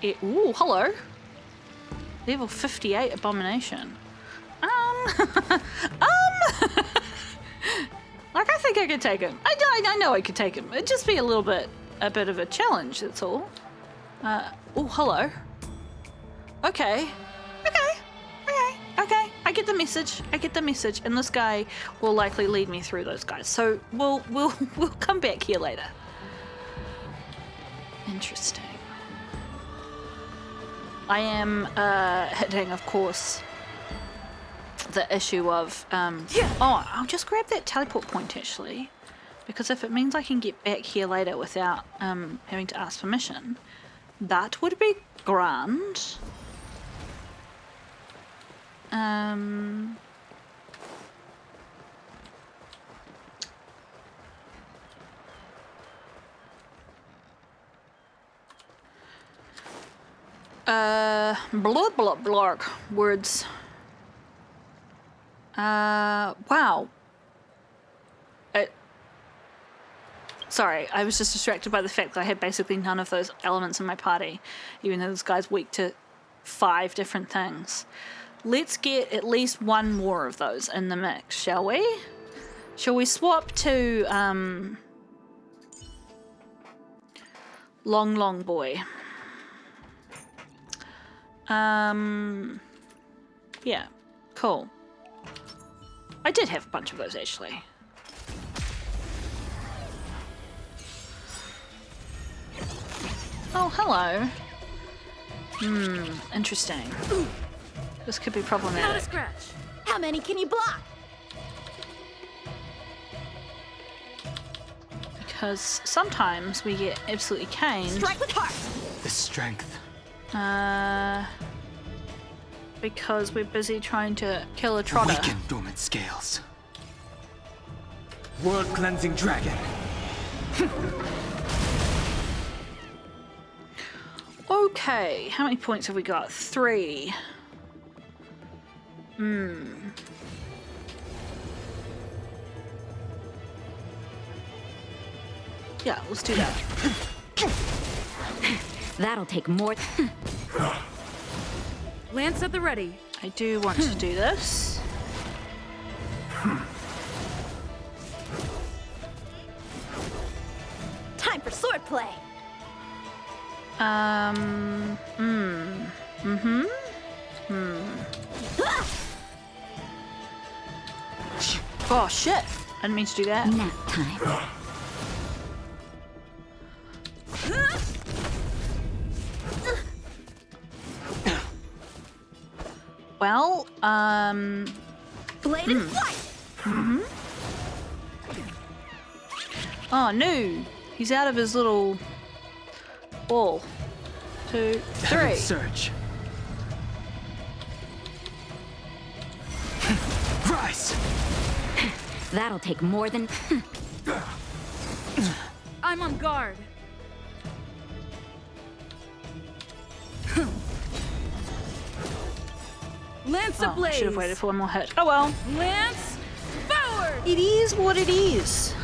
Ooh, hello. Level 58 abomination. Like, I think I could take him. I know I could take him. It'd just be a bit of a challenge, that's all. Oh, hello. Okay. I get the message. And this guy will likely lead me through those guys. So we'll come back here later. Interesting. I am hitting, of course, the issue of oh, I'll just grab that teleport point actually, because if it means I can get back here later without having to ask permission, that would be grand. Blurk words. Wow. Sorry, I was just distracted by the fact that I had basically none of those elements in my party, even though this guy's weak to 5 different things. Let's get at least one more of those in the mix, shall we? Shall we swap to Long Boy? Yeah, cool. I did have a bunch of those actually. Oh, hello. Interesting. This could be problematic. Not a scratch. How many can you block? because sometimes we get absolutely caned. Strike with heart. The strength. Because we're busy trying to kill a trotter. Weaken dormant scales. World cleansing dragon. Okay, how many points have we got? 3. Yeah, let's do that. That'll take more. Lance at the ready. I do want to do this. Time for swordplay. Oh shit! I didn't mean to do that. Nap time. Well, Bladed flight. Oh no! He's out of his little ball. 2, 3. Surge. Rise. That'll take more than. I'm on guard. Lance Oh, I ablaze. should have waited for one more hit. Oh well. Lance forward. It is what it is.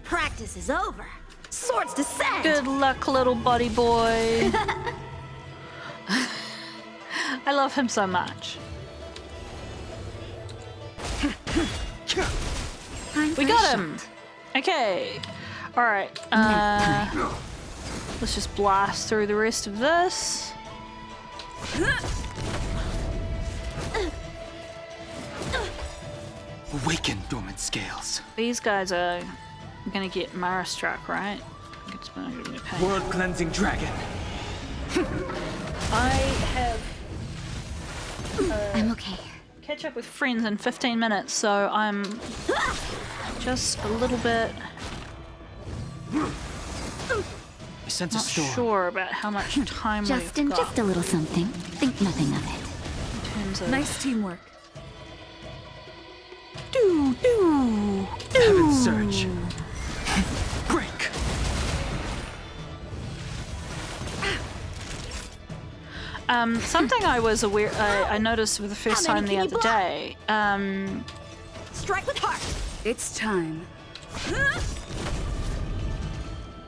Practice is over. Swords descend. Good luck, little buddy boy. I love him so much. We got him. Okay. All right. Let's just blast through the rest of this. Awaken dormant scales. These guys are gonna get Mara struck, right? It's gonna be a pain. World cleansing dragon. I have I'm okay. catch up with friends in 15 minutes, so I'm just a little bit I sense a not storm. sure about how much time Justin, we've got just a little something. Think nothing of it. in terms of Nice teamwork. Heaven surge. Break. something I was aware I noticed for the first How time many the can you other day. Strike with heart. It's time.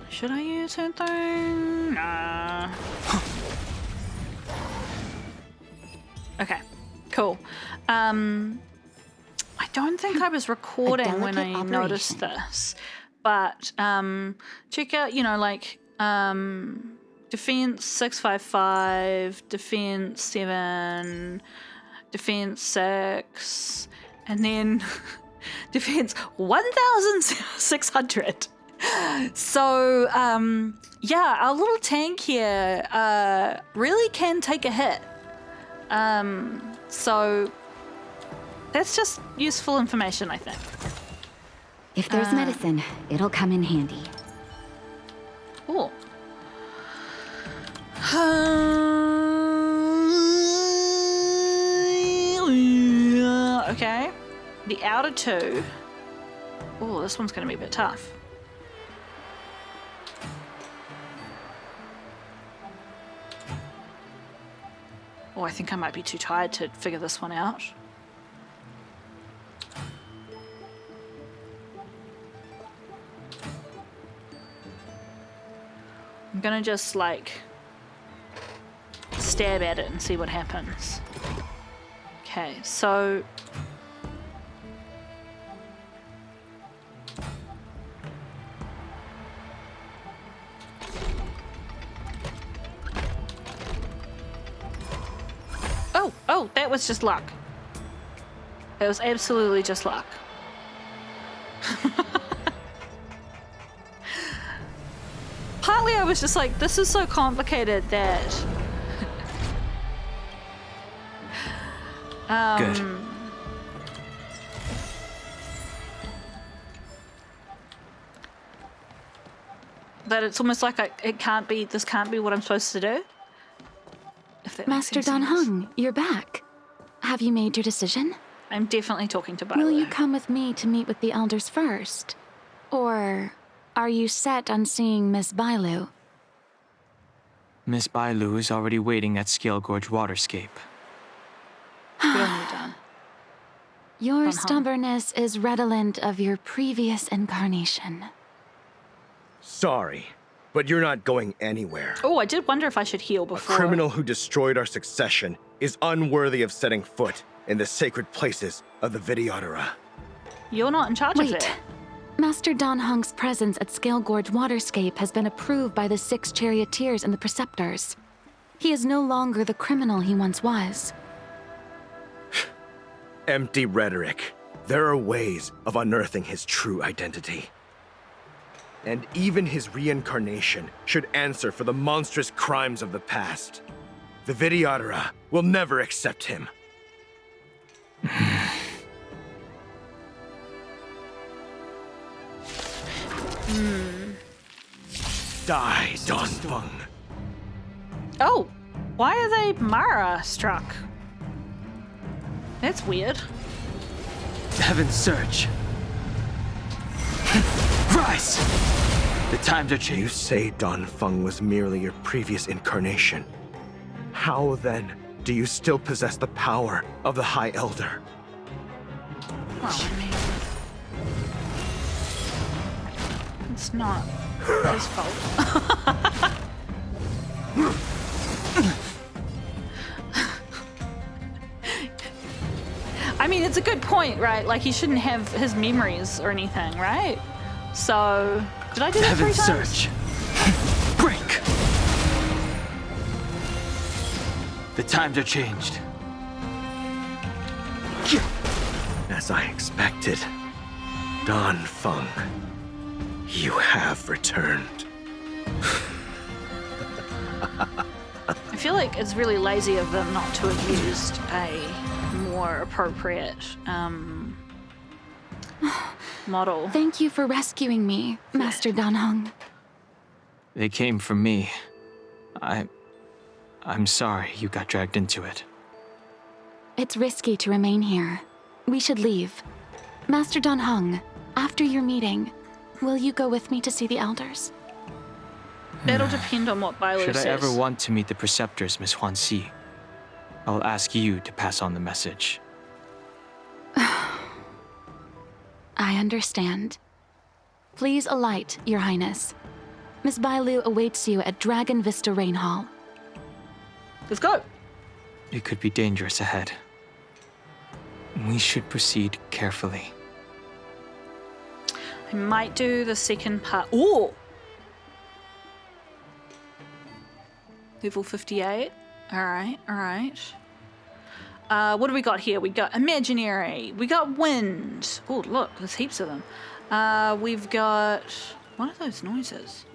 Should I use something? Nah. Okay, cool. I don't think I was recording when I delicate noticed this, but check out, like defense 655, defense 7, defense 6, and then defense 1600. So, yeah, our little tank here really can take a hit. So that's just useful information, I think. If there's medicine, it'll come in handy. Cool. Okay. The outer two. Oh, this one's going to be a bit tough. Oh, I think I might be too tired to figure this one out. I'm gonna just stab at it and see what happens. Okay, so Oh, that was just luck. It was absolutely just luck. Partly I was just like, this is so complicated that Good. But it's almost like this can't be what I'm supposed to do. If that Master makes any Dan sense. Heng, you're back. Have you made your decision? I'm definitely talking to Bailu. Will you come with me to meet with the elders first? Or are you set on seeing Miss Bailu? Miss Bailu is already waiting at Scale Gorge Waterscape. Good on you, Dan. Your Dan Heng. stubbornness is redolent of your previous incarnation. Sorry, but you're not going anywhere. Oh, I did wonder if I should heal before. A criminal who destroyed our succession is unworthy of setting foot in the sacred places of the Vidyadhara. You're not in charge of Wait. it. Master Dan Heng's presence at Scale Gorge Waterscape has been approved by the 6 charioteers and the preceptors. He is no longer the criminal he once was. Empty rhetoric. There are ways of unearthing his true identity. And even his reincarnation should answer for the monstrous crimes of the past. The Vidyadhara will never accept him. Die, Don Fung. Oh, why are they Mara struck? That's weird. Heaven's Surge. Rise! The times are changed. You say Don Fung was merely your previous incarnation. How then do you still possess the power of the High Elder? Well, I mean, it's not his fault. I mean, it's a good point, right? Like, he shouldn't have his memories or anything, right? So, did I do that 3 Heaven's times? Surge. Break! The times are changed. As I expected, Don Fung, you have returned. I feel like it's really lazy of them not to have used a more appropriate model. Thank you for rescuing me, Master Dan Heng. They came for me. I'm sorry you got dragged into it. It's risky to remain here. We should leave. Master Dan Heng, after your meeting, will you go with me to see the elders? That'll depend on what Bailu Should says. I ever want to meet the preceptors, Miss Huanxi, I'll ask you to pass on the message. I understand. Please alight, Your Highness. Miss Bailu awaits you at Dragon Vista Rain Hall. Let's go. It could be dangerous ahead. We should proceed carefully. I might do the second part. Ooh! Level 58. Alright, alright. What do we got here? We got imaginary. We got wind. Oh, look, there's heaps of them. We've got... What are those noises?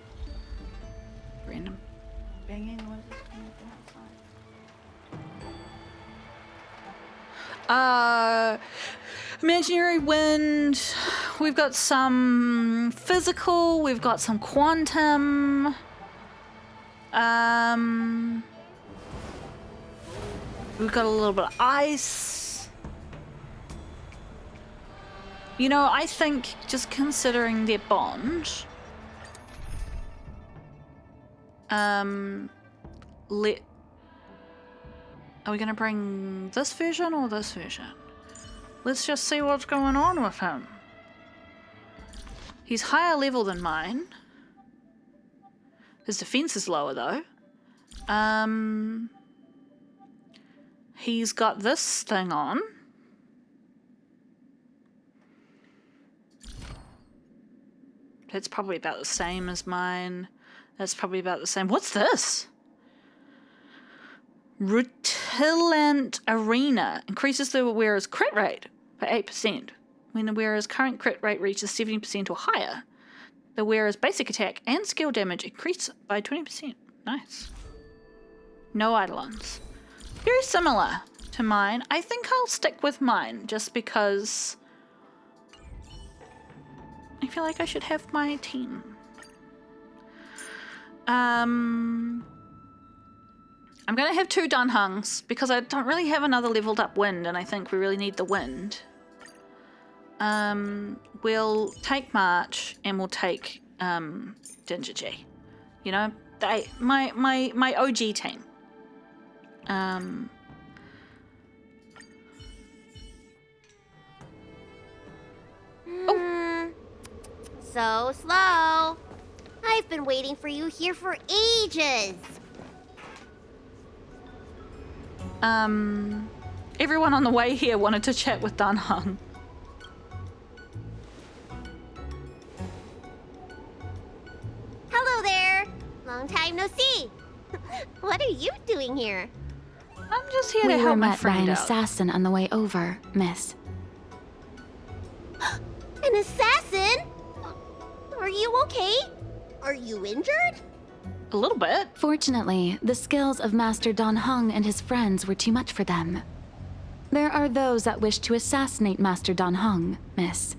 Random banging noises coming from outside. Imaginary wind. We've got some physical. We've got some quantum. We've got a little bit of ice. You know, I think just considering their bond, are we gonna bring this version or this version? Let's just see what's going on with him. He's higher level than mine. His defense is lower though. He's got this thing on. That's probably about the same as mine. That's probably about the same. What's this? Rutilant Arena increases the wearer's crit rate by 8%. When the wearer's current crit rate reaches 70% or higher, the wearer's basic attack and skill damage increase by 20%. Nice. No eidolons. Very similar to to mine. I think I'll stick with mine just because I feel like I should have my team. I'm gonna have 2 Dunhungs because I don't really have another leveled up wind, and I think we really need the wind. We'll take March and we'll take Ginger G. You know, my OG team. So slow. I've been waiting for you here for ages. Everyone on the way here wanted to chat with Dunhung. Hello there. Long time no see. What are you doing here? I'm just here We to were help my met by friend an out. assassin on the way over, miss. An assassin? Are you okay? Are you injured? A little bit. Fortunately, the skills of Master Dan Heng and his friends were too much for them. There are those that wish to assassinate Master Dan Heng, miss.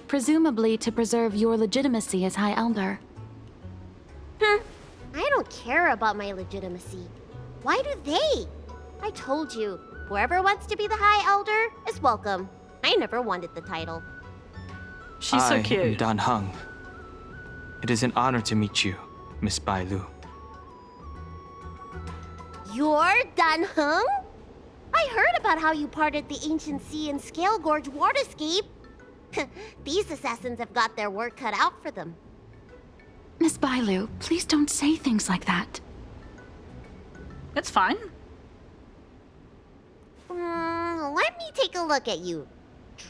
Presumably to preserve your legitimacy as High Elder. I don't care about my legitimacy. Why do they? I told you, whoever wants to be the High Elder is welcome. I never wanted the title. She's so I am cute. Dan Heng. It is an honor to meet you, Miss Bai Lu. You're Dan Heng? I heard about how you parted the ancient sea and Scale Gorge waterscape. These assassins have got their work cut out for them. Miss Bailu, please don't say things like that. It's fine. Let me take a look at you.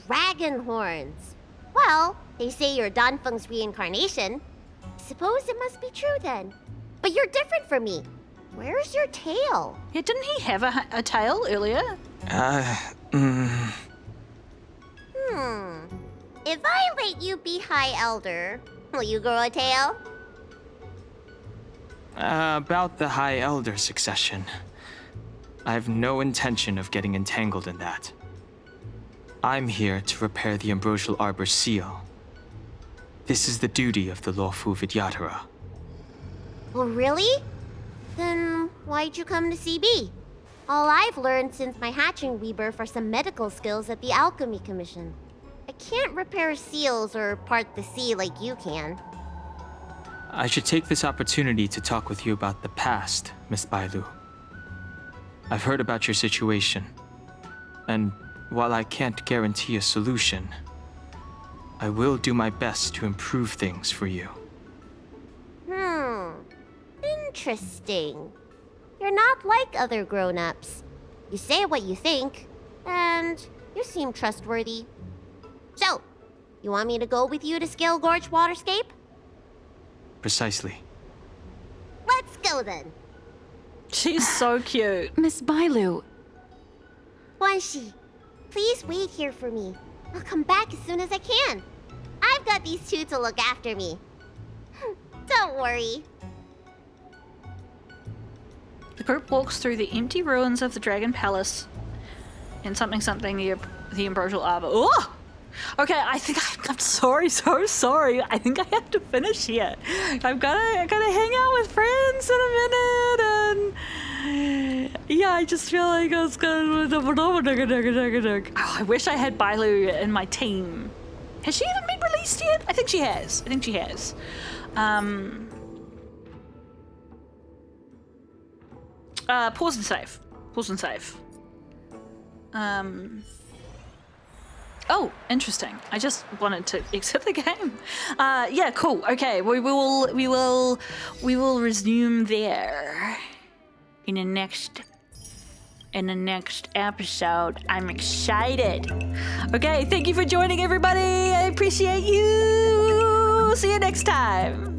Dragon horns. Well, they say you're Dan Feng's reincarnation. Suppose it must be true then. But you're different from me. Where's your tail? Yeah, didn't he have a tail earlier? If I let you be High Elder, will you grow a tail? About the High Elder succession. I have no intention of getting entangled in that. I'm here to repair the Ambrosial Arbor's seal. This is the duty of the Loufu Vidyadhara. Oh, really? Then why'd you come to CB? All I've learned since my hatching rebirth are some medical skills at the Alchemy Commission. I can't repair seals or part the sea like you can. I should take this opportunity to talk with you about the past, Miss Bailu. I've heard about your situation, and while I can't guarantee a solution, I will do my best to improve things for you. Interesting. You're not like other grown-ups. You say what you think, and you seem trustworthy. So, you want me to go with you to Scale Gorge Waterscape? Precisely. Let's go then. She's so cute. Miss Bailu. Wanshi, please wait here for me. I'll come back as soon as I can. I've got these two to look after me. Don't worry. The group walks through the empty ruins of the Dragon Palace in something the Ambrosial Arbor. Oh! Okay, I think I'm sorry, so sorry. I think I have to finish here. I gotta hang out with friends in a minute, and yeah, I just feel like I was gonna. Oh, I wish I had Bailu in my team. Has she even been released yet? I think she has. Pause and save. Oh, interesting. I just wanted to exit the game. Yeah, cool. Okay, we will resume there in the next episode. I'm excited. Okay, thank you for joining, everybody. I appreciate you. See you next time.